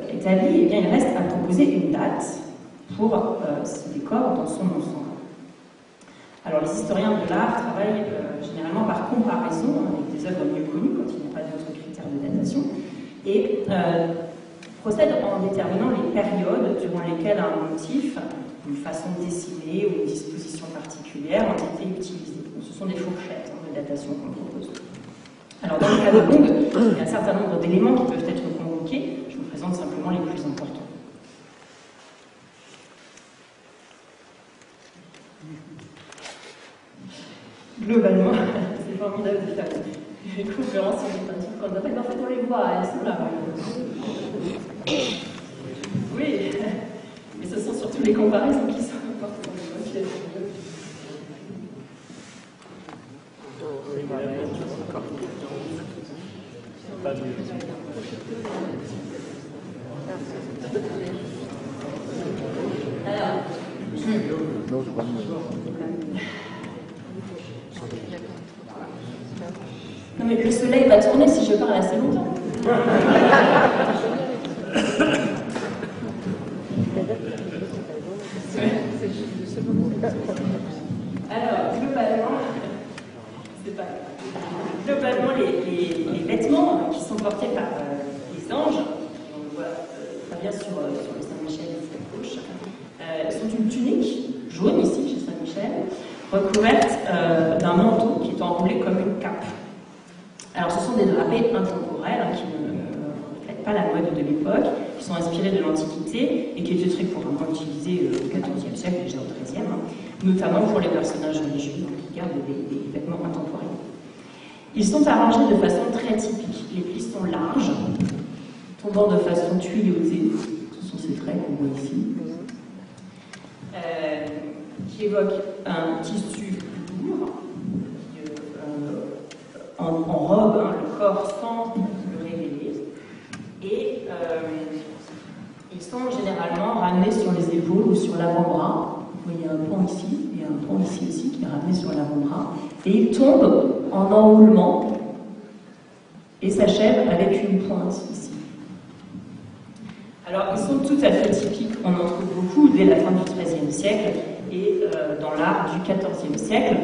établie, eh bien, il reste à proposer une date pour ce décor dans son ensemble. Alors, les historiens de l'art travaillent généralement par comparaison avec des œuvres mieux connues quand il n'y a pas d'autres critères de datation, et procèdent en déterminant les périodes durant lesquelles un motif, une façon de dessiner ou une disposition particulière ont été utilisées. Donc, ce sont des fourchettes de datation qu'on propose. Alors, dans le cas de Long, il y a un certain nombre d'éléments qui peuvent être convoqués. Je vous présente simplement les plus importants. Globalement, c'est formidable de faire une conférence sur les peintures qu'on appelle. En fait, on les voit, elles sont là. Oui, mais ce sont surtout les comparaisons qui sont importantes. Alors, non mais le soleil va tourner si je parle assez longtemps. Alors, globalement, les vêtements qui sont portés par les anges, on le voit très bien sur le Saint-Michel ici à gauche, sont une tunique jaune ici chez Saint-Michel, recouverte d'un manteau qui est enroulé comme une cape. Alors, ce sont des drapés intemporels qui ne reflètent pas la mode de l'époque, qui sont inspirés de l'Antiquité et qui étaient très couramment utilisés au XIVe siècle, déjà au XIIIe, notamment pour les personnages religieux qui gardent des vêtements intemporels. Ils sont arrangés de façon très typique. Les plis sont larges, tombant de façon tuyautée. Ce sont ces traits qu'on voit ici, qui évoquent un tissu lourd, en robe, le corps sans le révéler. Et ils sont généralement ramenés sur les épaules ou sur l'avant-bras. Vous voyez un pan ici, et un pan ici aussi qui est ramené sur l'avant-bras. Et ils tombent en enroulement et s'achèvent avec une pointe ici. Alors, ils sont tout à fait typiques, on en trouve beaucoup dès la fin du XIIIe siècle et dans l'art du XIVe siècle.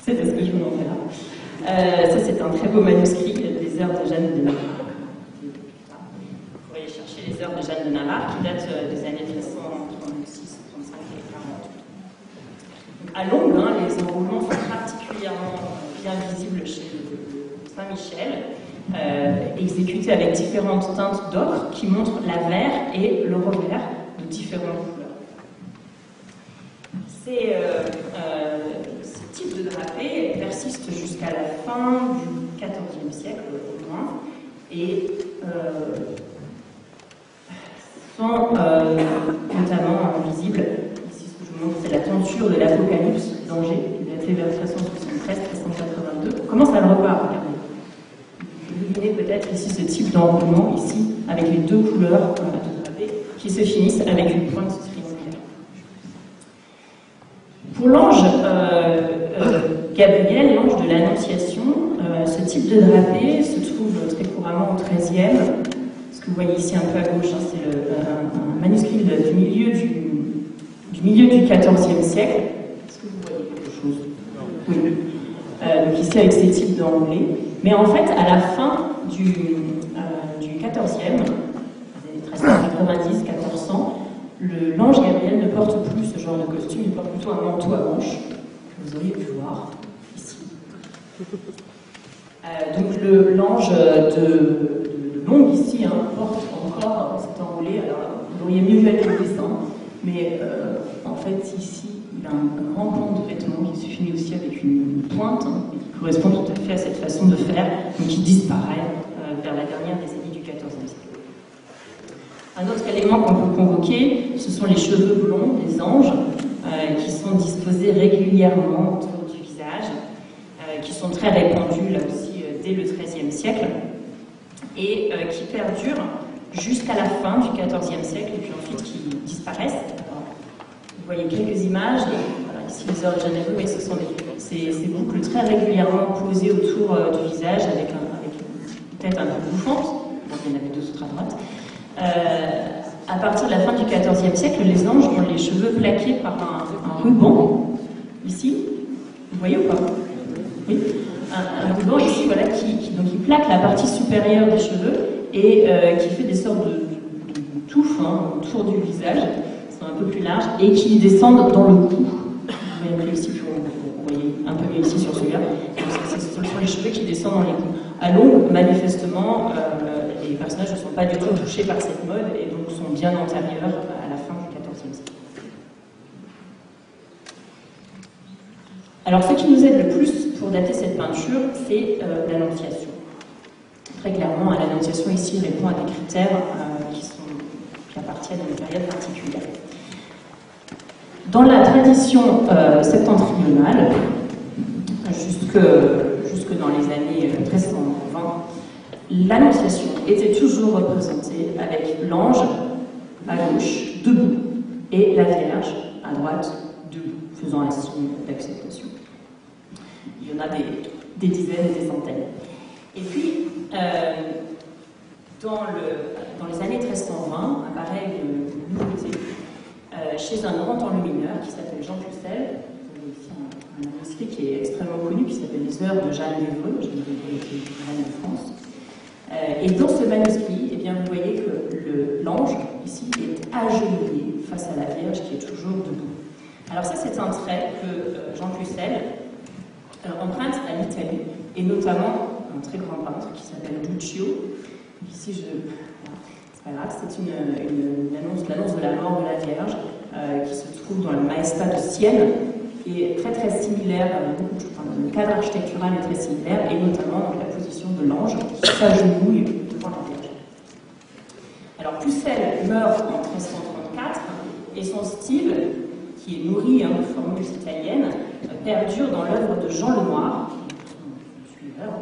C'est parce que je vous montrer là. Ça, c'est un très beau manuscrit des Heures de Jeanne de Navarre. Vous pourriez chercher les Heures de Jeanne de Navarre qui datent des années 1336, 35 et 40. À Longue, les enroulements sont particulièrement bien visibles chez Saint-Michel, exécutés avec différentes teintes d'ocre qui montrent l'avers et le revers de différentes couleurs. Ce type de drapé persiste jusqu'à la fin du XIVe siècle au moins et sont notamment visibles. Ici, ce que je vous montre, c'est la tenture de l'Apocalypse d'Angers, qui est datée vers 1373-1382. On commence à le revoir, regardez. Vous devinez peut-être ici ce type d'enroulement, ici, avec les deux couleurs de drapé, qui se finissent avec une pointe triangulaire. Pour l'ange Gabriel, l'ange de l'Annonciation, ce type de drapé se trouve très couramment au XIIIe. Ce que vous voyez ici un peu à gauche, c'est un manuscrit du milieu du XIVe siècle. Est-ce que vous voyez quelque chose? Oui. Donc ici avec ces types d'enroulés. Mais en fait, à la fin du XIVe, 1390, 1400, l'ange Gabriel ne porte plus ce genre de costume, il porte plutôt un manteau à manches, que vous auriez pu voir ici. Donc l'ange de Longue ici porte encore cet enroulé. Alors vous l'auriez mieux vu avec le dessin, mais en fait ici il a un grand pan de vêtements qui se finit aussi avec une pointe et qui correspond tout à fait à cette façon de faire, donc qui disparaît vers la dernière décennie du XIVe siècle. Un autre élément qu'on peut convoquer, ce sont les cheveux blonds des anges qui sont disposés régulièrement autour du visage, qui sont très répandus là aussi dès le XIIIe siècle et qui perdurent jusqu'à la fin du XIVe siècle et puis ensuite qui disparaissent. Alors, vous voyez quelques images, voilà, ici les Heures de Jeanne de Navarre, ce sont ces boucles très régulièrement posées autour du visage avec une tête un peu bouffante, donc il y en avait deux autres à droite. À partir de la fin du XIVe siècle, les anges ont les cheveux plaqués par un ruban, ici, vous voyez ou pas? Oui. Un ruban ici, voilà, donc il plaque la partie supérieure des cheveux et qui fait des sortes de touffes autour du visage, qui sont un peu plus larges, et qui descendent dans le cou. Vous voyez ici, vous voyez un peu mieux ici sur celui-là. Ce sont les cheveux qui descendent dans les coups. À Longue, manifestement, les personnages ne sont pas du tout touchés par cette mode et donc sont bien antérieurs à la fin du XIVe siècle. Alors, ce qui nous aide le plus pour dater cette peinture, c'est l'Annonciation. Très clairement, l'Annonciation ici répond à des critères qui appartiennent à une période particulière. Dans la tradition septentrionale, jusque dans les années 1320, l'Annonciation était toujours représentée avec l'ange à gauche, debout, et la Vierge à droite, debout, faisant un signe d'acceptation. Il y en a des dizaines et des centaines. Et puis, dans les années 1320, apparaît une nouveauté chez un grand enlumineur qui s'appelle Jean Pucelle. Vous avez ici un manuscrit qui est extrêmement connu, qui s'appelle Les Heures de Jeanne d'Évreux. Jeanne d'Évreux était reine de France. Et dans ce manuscrit, eh bien, vous voyez que l'ange, ici, est agenouillé face à la Vierge qui est toujours debout. Alors ça, c'est un trait que Jean Pucelle emprunte à l'Italie, et notamment un très grand peintre qui s'appelle Duccio. Ici, c'est pas grave, c'est l'annonce de la mort de la Vierge qui se trouve dans le Maestà de Sienne, qui est très très similaire, le cadre architectural est très similaire, et notamment dans la position de l'ange qui s'agenouille devant la Vierge. Alors Pucelle meurt en 1334, et son style, qui est nourri de formules italiennes, perdure dans l'œuvre de Jean Lenoir, son suiveur.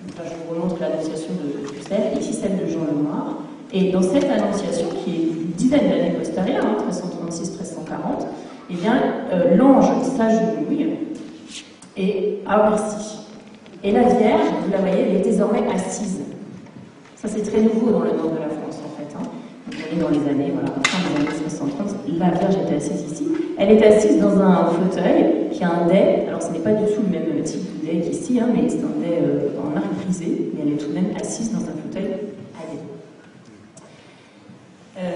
Donc là, je vous remontre l'annonciation de Pucelle, ici celle de Jean Lenoir. Et dans cette annonciation, qui est une dizaine d'années postérieure, 1336-1340, eh bien, l'ange s'agenouille et a merci. Et la Vierge, vous la voyez, elle est désormais assise. Ça, c'est très nouveau dans le nord de la France, en fait. Donc, on est dans les années, fin des années 60-30, la Vierge est assise ici. Elle est assise dans un fauteuil qui a un dais. Alors, ce n'est pas du tout le même type de dais qu'ici, mais c'est un dais en arc brisé, mais elle est tout de même assise dans un fauteuil à dais.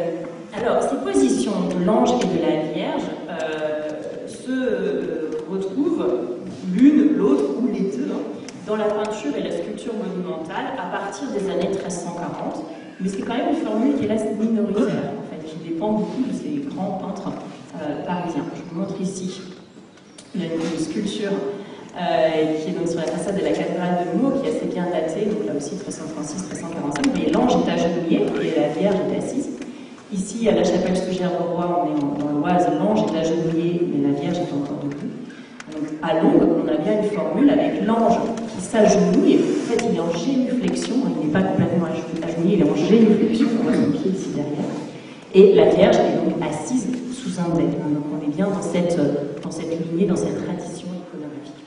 Alors, ces positions de l'ange et de la Vierge se retrouvent l'une, l'autre ou les deux dans la peinture et la sculpture monumentale à partir des années 1340, mais c'est quand même une formule qui reste minoritaire, en fait, qui dépend beaucoup de ces grands peintres parisiens. Je vous montre ici une sculpture qui est donc sur la façade de la cathédrale de Meaux, qui est assez bien datée, donc là aussi 1336-1345, mais l'ange est agenouillé et la Vierge est assise. Ici, à la chapelle Sougère-au-Roi, on est dans l'Oise, l'ange est agenouillé, mais la Vierge est encore debout. Donc, à Londres, on a bien une formule avec l'ange qui s'agenouille, et en fait, il est en génuflexion, il n'est pas complètement agenouillé, il est en génuflexion, on voit son pied ici derrière. Et la Vierge est donc assise sous un dais. Donc, on est bien dans cette lignée, dans cette tradition iconographique.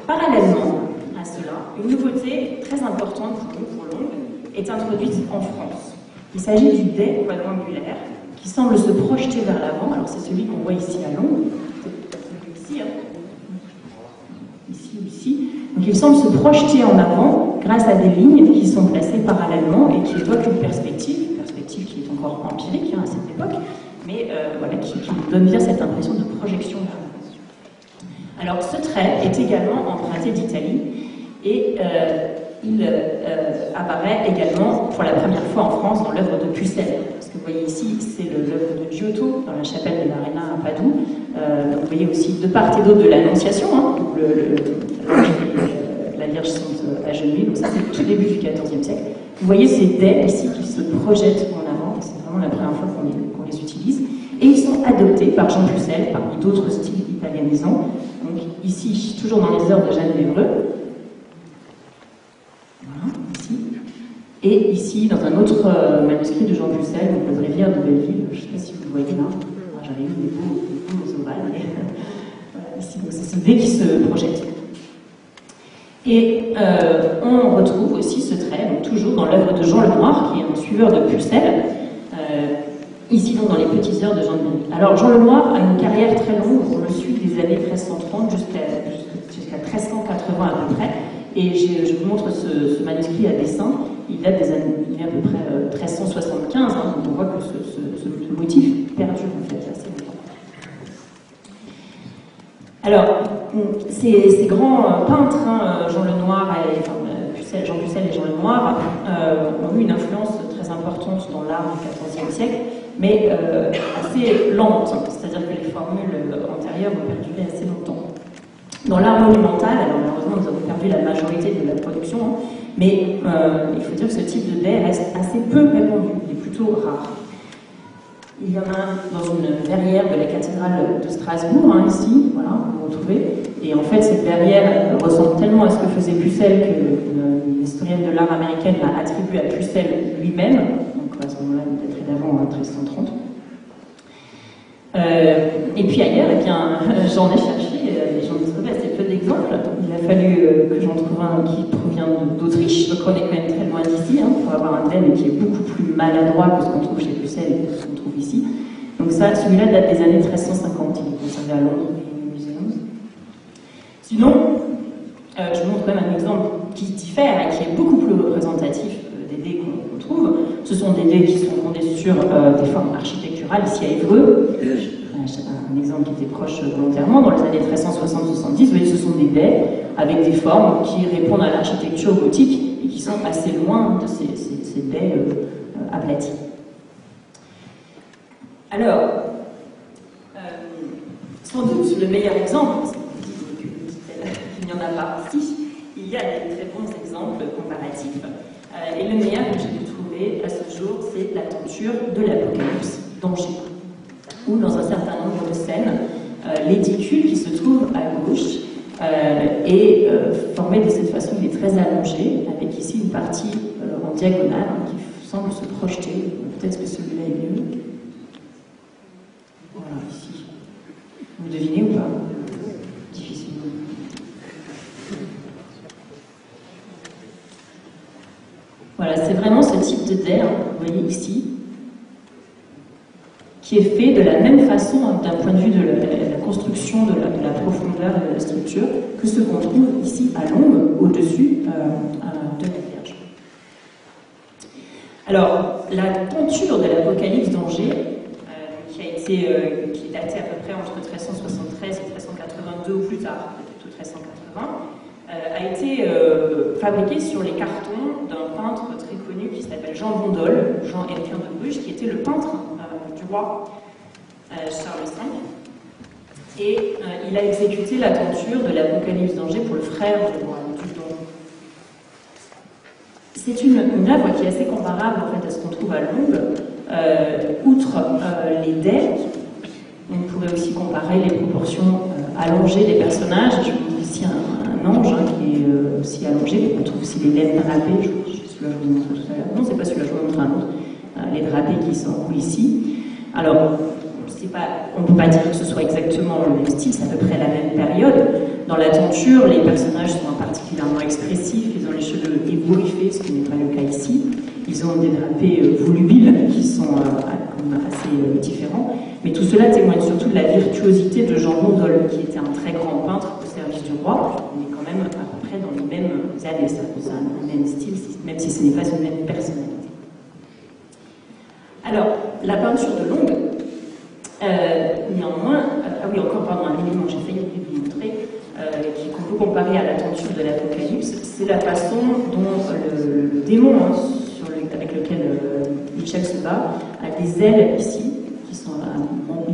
Parallèlement à cela, une nouveauté très importante pour nous, pour Londres, est introduite en France. Il s'agit du dais quadrangulaire qui semble se projeter vers l'avant. Alors c'est celui qu'on voit ici à Londres, ici, ici ou ici. Donc il semble se projeter en avant grâce à des lignes qui sont placées parallèlement et qui évoquent une perspective qui est encore empirique à cette époque, mais qui donne bien cette impression de projection vers l'avant. Alors ce trait est également emprunté d'Italie et il apparaît également pour la première fois en France dans l'œuvre de Pucelle. Ce que vous voyez ici, c'est l'œuvre de Giotto dans la chapelle de l'Arena à Padoue. Donc vous voyez aussi de part et d'autre de l'Annonciation, où la Vierge sont agenouillées. Donc ça, c'est le tout début du XIVe siècle. Vous voyez ces dais ici qui se projettent en avant. C'est vraiment la première fois qu'on les utilise. Et ils sont adoptés par Jean Pucelle parmi d'autres styles italianisants. Donc ici, toujours dans les Heures de Jeanne d'Évreux. Et ici, dans un autre manuscrit de Jean Pucelle, donc le Bréviaire de Belleville, je ne sais pas si vous le voyez là, j'avais eu des beaux ovales, mais voilà, ici, c'est ce dé qui se projette. Et on retrouve aussi ce trait, donc toujours dans l'œuvre de Jean Lenoir, qui est un suiveur de Pucelle, ici donc dans les petites heures de Jean de Belleville. Alors Jean Lenoir a une carrière très longue, on le suit des années 1330 jusqu'à 1380 à peu près. Et je vous montre ce manuscrit à dessin. Il date des années à peu près 1375, donc on voit que ce motif perdure en fait assez longtemps. Alors, ces grands peintres, Jean Lenoir Jean Pucelle et Jean Lenoir, ont eu une influence très importante dans l'art du XIVe siècle, mais assez lente, c'est-à-dire que les formules antérieures ont perduré assez longtemps. Dans l'art monumental, alors malheureusement nous avons perdu la majorité de la production, mais il faut dire que ce type de dais reste assez peu répandu, il est plutôt rare. Il y en a un dans une verrière de la cathédrale de Strasbourg, hein, ici, voilà, vous retrouvez. Et en fait, cette verrière ressemble tellement à ce que faisait Pucelle qu'une historienne de l'art américaine l'a attribuée à Pucelle lui-même. Donc à ce moment-là, peut-être d'avant 1330. Et puis ailleurs, eh bien, j'en ai cherché et j'en ai trouvé assez peu d'exemples. Il a fallu que j'en trouve un qui provient d'Autriche, donc on est quand même très loin d'ici, hein, pour avoir un thème qui est beaucoup plus maladroit que ce qu'on trouve chez Pucelle et que ce qu'on trouve ici. Donc ça, celui-là date des années 1350, il est conservé à Londres et au muséum. Sinon, je vous montre quand même un exemple qui diffère et qui est beaucoup plus représentatif des dés qu'on trouve. Ce sont des dés qui sont fondés sur des formes architecturales, ici à Évreux. Un exemple qui était proche volontairement, dans les années 1360-70, vous voyez, ce sont des dés avec des formes qui répondent à l'architecture gothique et qui sont assez loin de ces dés aplatis. Alors, sans doute le meilleur exemple, il n'y en a pas ici, il y a des très bons exemples comparatifs. Et le meilleur que j'ai trouvé à ce jour, c'est la tenture de l'Apocalypse d'Angers, où dans un certain nombre de scènes, l'édicule qui se trouve à gauche est formé de cette façon, il est très allongé, avec ici une partie en diagonale qui semble se projeter. Peut-être que celui-là est mieux. Voilà, ici. Vous devinez ou pas? Difficilement. Voilà, c'est vraiment ce type de dé, vous voyez ici, qui est fait de la même façon d'un point de vue de la construction, de la profondeur et de la structure, que ce qu'on trouve ici à l'ombre, au-dessus de la Vierge. Alors, la tenture de l'Apocalypse d'Angers, qui est datée à peu près entre 1373 et 1382 ou plus tard, plutôt 1380, a été fabriquée sur les cartons d'un peintre très connu qui s'appelle Jean Bondol, Jean Héritier de Bruges, qui était le peintre du roi Charles V. Et il a exécuté la tenture de l'Apocalypse d'Angers pour le frère du roi, le duc d'Angers. C'est une œuvre qui est assez comparable en fait, à ce qu'on trouve à Londres. Outre les dés, on pourrait aussi comparer les proportions allongées des personnages. Je vous montre ici un ange qui est aussi allongé. On trouve aussi les lèvres drapées. Celui-là, je vous montre tout à l'heure. Non, c'est pas celui-là, je vous montre un autre. Les drapés qui s'enroulent ici. Alors, on ne peut pas dire que ce soit exactement le même style, c'est à peu près la même période. Dans la tenture, les personnages sont particulièrement expressifs, ils ont les cheveux ébouriffés, ce qui n'est pas le cas ici. Ils ont des drapés volubiles qui sont assez différents. Mais tout cela témoigne surtout de la virtuosité de Jean Bondol, qui était un très grand peintre au service du roi. On est quand même à peu près dans les mêmes années, c'est un même style, même si ce n'est pas une même personnalité. Alors, la peinture de Longue, néanmoins, encore pardon, un élément que j'ai failli vous montrer, qu'on peut comparer à la tenture de l'Apocalypse, c'est la façon dont le démon avec lequel Michel se bat a des ailes ici, qui sont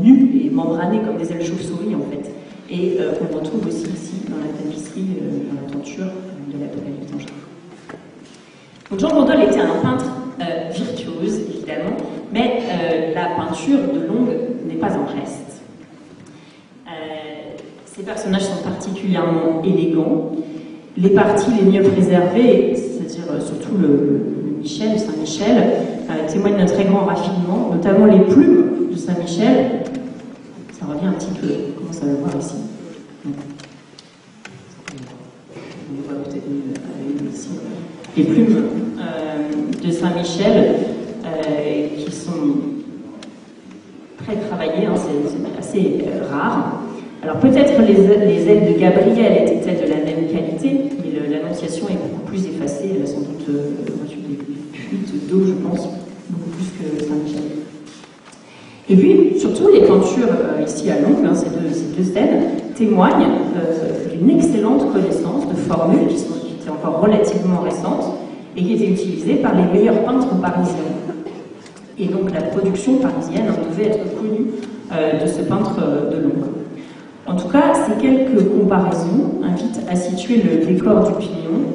nues et membranées comme des ailes chauve-souris en fait, et qu'on retrouve aussi ici dans la tapisserie, dans la tenture de l'Apocalypse d'Angers. Donc Jean Bondol était un peintre virtuose, évidemment, mais la peinture de Longue n'est pas en reste. Ces personnages sont particulièrement élégants. Les parties les mieux préservées, c'est-à-dire surtout le Michel, Saint-Michel, témoignent d'un très grand raffinement, notamment les plumes de Saint-Michel. Ça revient un petit peu, on commence à le voir ici. On le voit peut-être mieux ici. Les plumes de Saint-Michel qui sont très travaillées, hein, c'est assez rare. Alors peut-être les ailes de Gabriel étaient-elles de la même qualité, mais l'annonciation est beaucoup plus effacée, elle a sans doute reçu des fuites d'eau, je pense, beaucoup plus que Saint-Michel. Et puis, surtout, les peintures ici à Longue, hein, ces deux scènes, témoignent d'une excellente connaissance de formules qui étaient encore relativement récentes et qui étaient utilisées par les meilleurs peintres parisiens. Et donc la production parisienne devait être connue de ce peintre de Longue. En tout cas, ces quelques comparaisons invitent à situer le décor du Pignon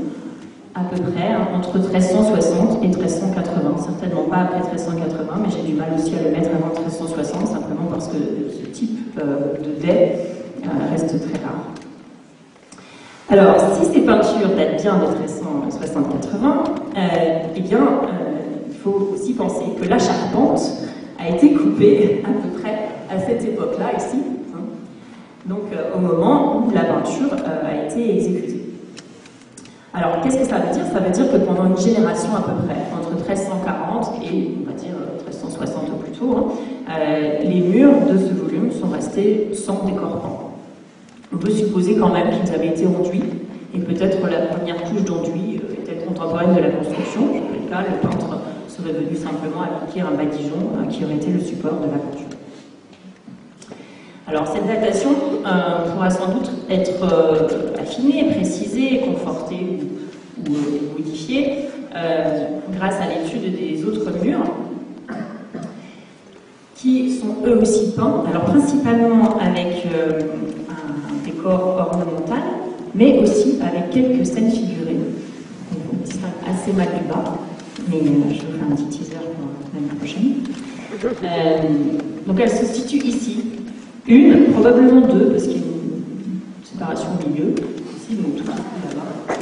à peu près, hein, entre 1360 et 1380. Certainement pas après 1380, mais j'ai du mal aussi à le mettre avant 1360, simplement parce que ce type de dais reste très rare. Alors, si ces peintures datent bien de 1360-80, eh bien, il faut aussi penser que la charpente a été coupée à peu près à cette époque-là, ici, hein, donc au moment où la peinture a été exécutée. Alors, qu'est-ce que ça veut dire? Ça veut dire que pendant une génération à peu près, entre 1340 et, on va dire, 1360 ou plus tôt, hein, les murs de ce volume sont restés sans décor peint. On peut supposer quand même qu'ils avaient été enduits, et peut-être la première couche d'enduit était contemporaine de la construction. Dans quel cas, le peintre serait venu simplement appliquer un badigeon qui aurait été le support de la peinture. Alors, cette datation pourra sans doute être affinée, précisée, confortée ou modifiée grâce à l'étude des autres murs qui sont eux aussi peints, alors principalement avec un décor ornemental, mais aussi avec quelques scènes figurées. On distingue assez mal du bas, mais je vous ferai un petit teaser pour l'année prochaine. Donc elle se situe ici. Une, probablement deux, parce qu'il y a une séparation au milieu. Ici, donc tout là-bas.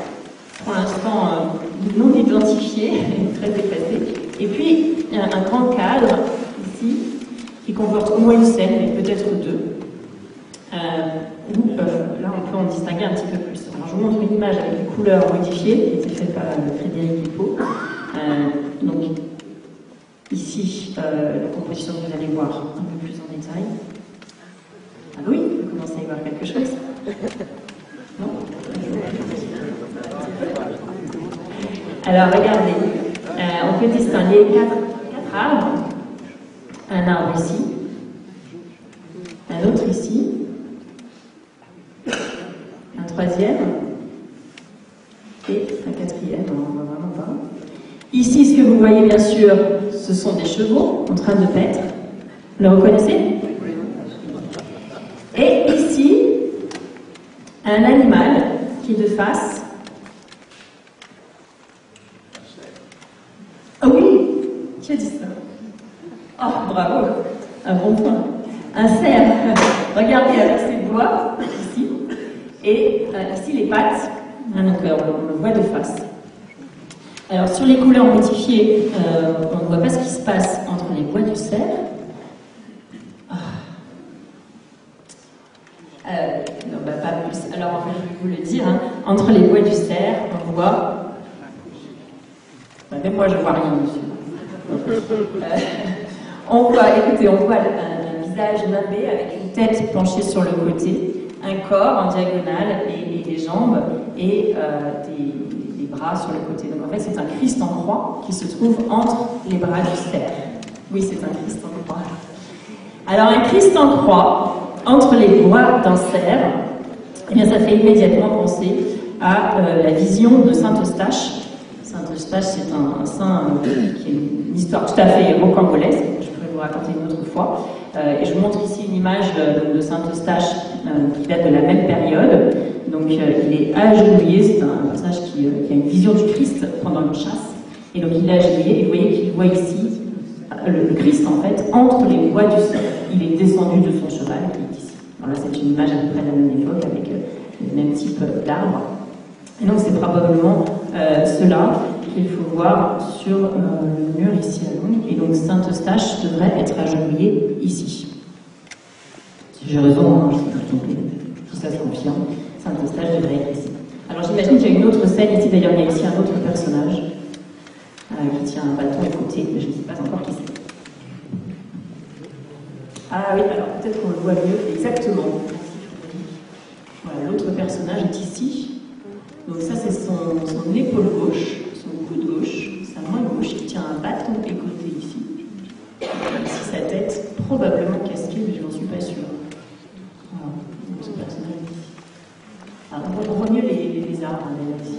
Pour l'instant, non identifié, très effacé. Et puis, il y a un grand cadre, ici, qui comporte au moins une scène, mais peut-être deux. Où, là, on peut en distinguer un petit peu plus. Alors, je vous montre une image avec des couleurs modifiées, qui a été faite par Frédéric Lippot. Donc, ici, la composition que vous allez voir un peu plus en détail. Ah oui, vous commencez à y voir quelque chose. Non? Alors, regardez, on peut distinguer quatre arbres. Un arbre ici, un autre ici, un troisième, et un quatrième, on ne voit vraiment pas. Ici, ce que vous voyez bien sûr, ce sont des chevaux en train de paître. Le reconnaissez? Et ici, un animal qui est de face. Ah oui, qui a dit ça? Oh, bravo, un bon point. Un cerf, regardez avec ses doigts, ici, et ici les pattes, donc on le voit de face. Alors sur les couleurs modifiées, on ne voit pas ce qui se passe entre les bois du cerf. Non, bah, pas plus. Alors en fait, je vais vous le dire, hein. Entre les bois du cerf, on voit... même moi, je vois rien dessus. On voit, écoutez, on voit un visage nimbé avec une tête penchée sur le côté, un corps en diagonale et des jambes et des bras sur le côté. Donc en fait, c'est un Christ en croix qui se trouve entre les bras du cerf. Oui, c'est un Christ en croix. Alors un Christ en croix entre les bras d'un cerf, eh bien, ça fait immédiatement penser à la vision de Saint Eustache. Saint Eustache, c'est un saint qui a une histoire tout à fait rocambolesque. Je pourrais vous raconter une autre fois. Et je vous montre ici une image de Saint Eustache qui date de la même période. Donc il est agenouillé, c'est un personnage qui a une vision du Christ pendant une chasse. Et donc il est agenouillé, et vous voyez qu'il voit ici le Christ en fait entre les bois du cerf. Il est descendu de son cheval qui est ici. Alors là, c'est une image à peu près de la même époque avec le même type d'arbre. Et donc c'est probablement cela qu'il faut voir sur le mur ici à Londres. Et donc Saint Eustache devrait être agenouillé ici. Si j'ai raison, hein, je sais pas, tout ça se confirme. Saint Eustache devrait être ici. Alors j'imagine qu'il y a une autre scène ici, d'ailleurs il y a ici un autre personnage qui tient un bâton à côté, mais je ne sais pas encore qui c'est. Ah oui, alors peut-être qu'on le voit mieux, exactement. Voilà, l'autre personnage est ici. Donc ça c'est son épaule gauche, son coude gauche, sa main gauche qui tient un bâton écoté ici. Ici sa tête, probablement casquée, mais je n'en suis pas sûre. Voilà, donc ce personnage est ici. Alors on voit mieux les arbres ici.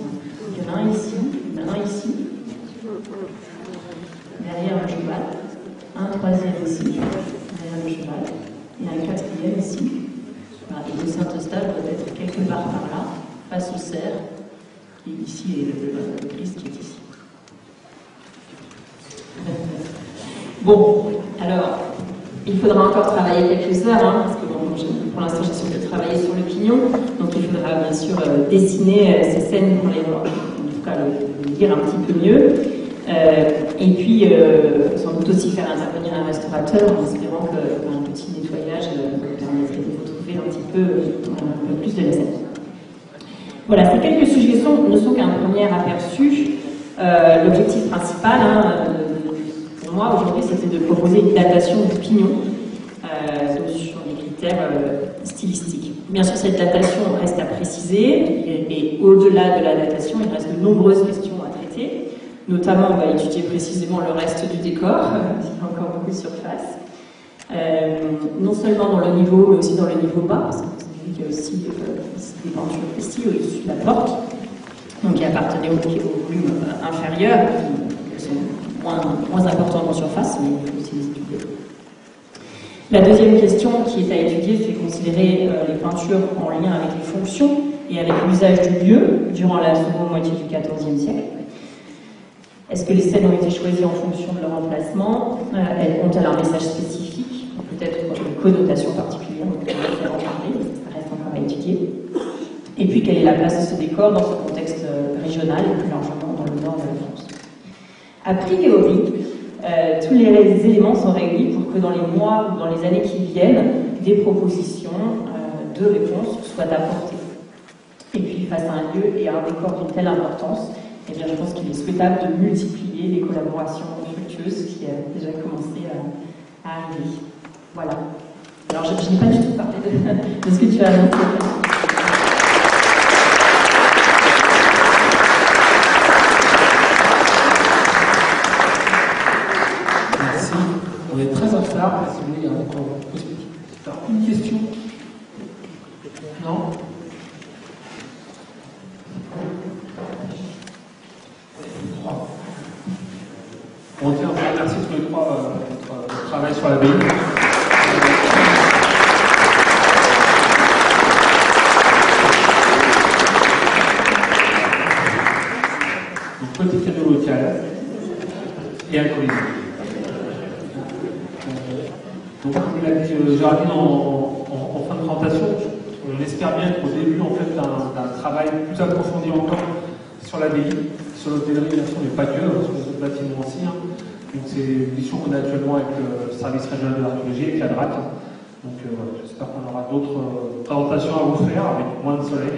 Il y en a un ici, il y en a un ici. Derrière le cheval, un troisième ici, derrière le cheval, et un quatrième ici. Voilà, et le Saint-Eustache doit être quelque part par là, face au cerf, Et ici, l'église qui est ici. Bon, alors, il faudra encore travailler quelques heures, hein, parce que bon, pour l'instant, j'ai surtout travaillé sur le pignon, donc il faudra bien sûr dessiner ces scènes pour en tout cas le lire un petit peu mieux. Et puis, sans doute aussi faire intervenir un restaurateur en espérant qu'un petit nettoyage permettrait de retrouver un petit peu plus de la scène. Voilà, ces quelques suggestions ne sont qu'un premier aperçu. L'objectif principal, pour moi, aujourd'hui, c'était de proposer une datation du pignon sur des critères stylistiques. Bien sûr, cette datation reste à préciser, et au-delà de la datation, il reste de nombreuses questions à traiter. Notamment, on va étudier précisément le reste du décor, il y a encore beaucoup de surface. Non seulement dans le niveau, mais aussi dans le niveau bas, parce que vous avez vu qu'il y a aussi des peintures ici, au-dessus de la porte, donc qui appartenaient au volume inférieur, qui sont moins importants en surface, mais il faut aussi les étudier. La deuxième question qui est à étudier, c'est considérer les peintures en lien avec les fonctions et avec l'usage du lieu durant la seconde moitié du XIVe siècle. Est-ce que les scènes ont été choisies en fonction de leur emplacement? Ont-elles un message spécifique? Peut-être une connotation particulière, on peut en parler, ça reste encore à étudier. Et puis, quelle est la place de ce décor dans ce contexte régional et plus largement dans le nord de la France? A priori, tous les éléments sont réunis pour que dans les mois ou dans les années qui viennent, des propositions de réponses soient apportées. Et puis, face à un lieu et à un décor d'une telle importance, eh bien, je pense qu'il est souhaitable de multiplier les collaborations fructueuses qui ont déjà commencé à arriver. Voilà. Alors, je n'ai pas du tout parlé de ce que tu as annoncé. Merci. On est très en retard. Si vous voulez, il y a encore une question. Non? On tient à remercier tous les trois votre travail sur l'abbaye. Donc, petit cadeau local et alcoolisé. Donc, comme l'a dit Géraldine en fin de présentation, on espère bien qu'au début en fait, d'un travail plus approfondi encore sur l'abbaye, sur l'hôtellerie, bien sûr, mais pas que, sur les autres bâtiments aussi. Donc, c'est une mission qu'on a actuellement avec le service régional de l'archéologie, avec la DRAC. Donc, voilà, j'espère qu'on aura d'autres présentations à vous faire avec moins de soleil.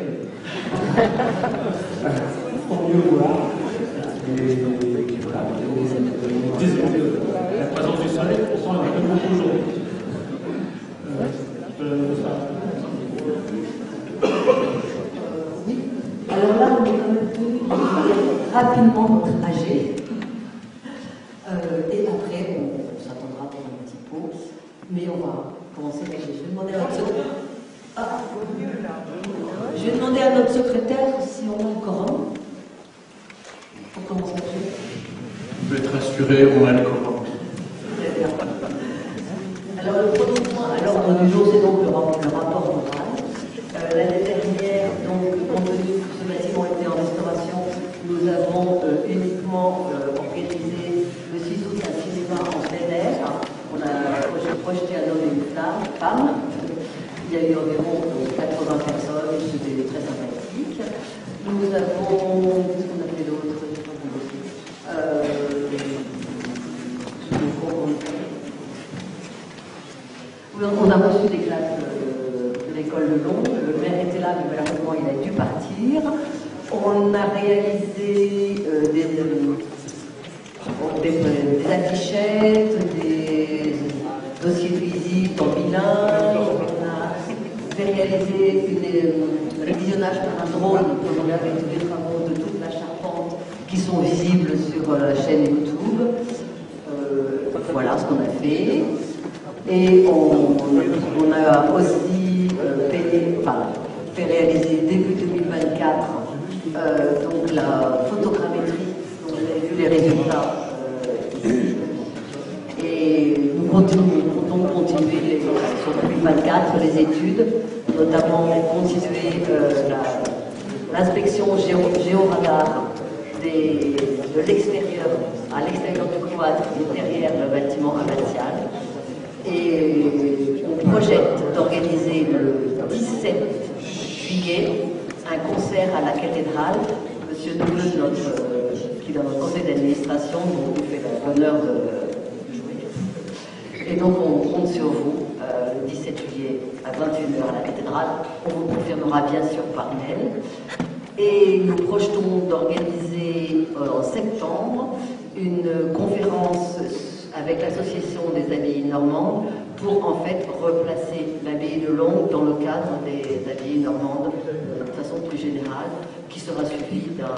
Pour mieux voir. Et voilà, désolé de la présence du soleil, pourtant il y en a que beaucoup aujourd'hui. Oui, alors là, on est quand même venu rapidement notre trajet. Et après, on s'attendra pour un petit pot. Mais on va commencer avec. Je vais demander à notre secrétaire. Je vais demander à notre secrétaire si on a le quorum. Pour commencer. Vous pouvez être rassuré, on a le quorum. Très bien. Alors, le premier point à l'ordre du jour, c'est donc le rapport moral. L'année dernière, donc, compte tenu que ce bâtiment était en restauration, nous avons uniquement organisé le 6 août un cinéma en plein air. On a projeté un homme et une femme. Il y a eu environ 80 personnes, c'était très sympathique. Nous avons. Qu'est-ce qu'on a fait d'autre? On a reçu des classes de l'école de Londres. Le maire était là, mais malheureusement il a dû partir. On a réalisé des affichettes, des dossiers de visite en bilingue. On a réalisé un visionnage par un drone pour regarder tous les travaux de toute la charpente qui sont visibles sur la chaîne YouTube. Voilà ce qu'on a fait. Et on a aussi fait réaliser début 2024 donc la photogrammétrie, dont vous avez vu les résultats ici. Et nous comptons continuer sur 2024 les études, notamment continuer l'inspection géoradar de l'extérieur, à l'extérieur du cloître et derrière le bâtiment abbatial. Et on projette d'organiser le 17 juillet un concert à la cathédrale. Monsieur Double, qui est dans notre conseil d'administration, nous fait l'honneur de jouer. Et donc on compte sur vous le 17 juillet à 21h à la cathédrale. On vous confirmera bien sûr par mail. Et nous projetons d'organiser en septembre une conférence avec l'association des abbayes normandes pour en fait replacer l'abbaye de Londres dans le cadre des abbayes normandes de façon plus générale, qui sera suivi d'un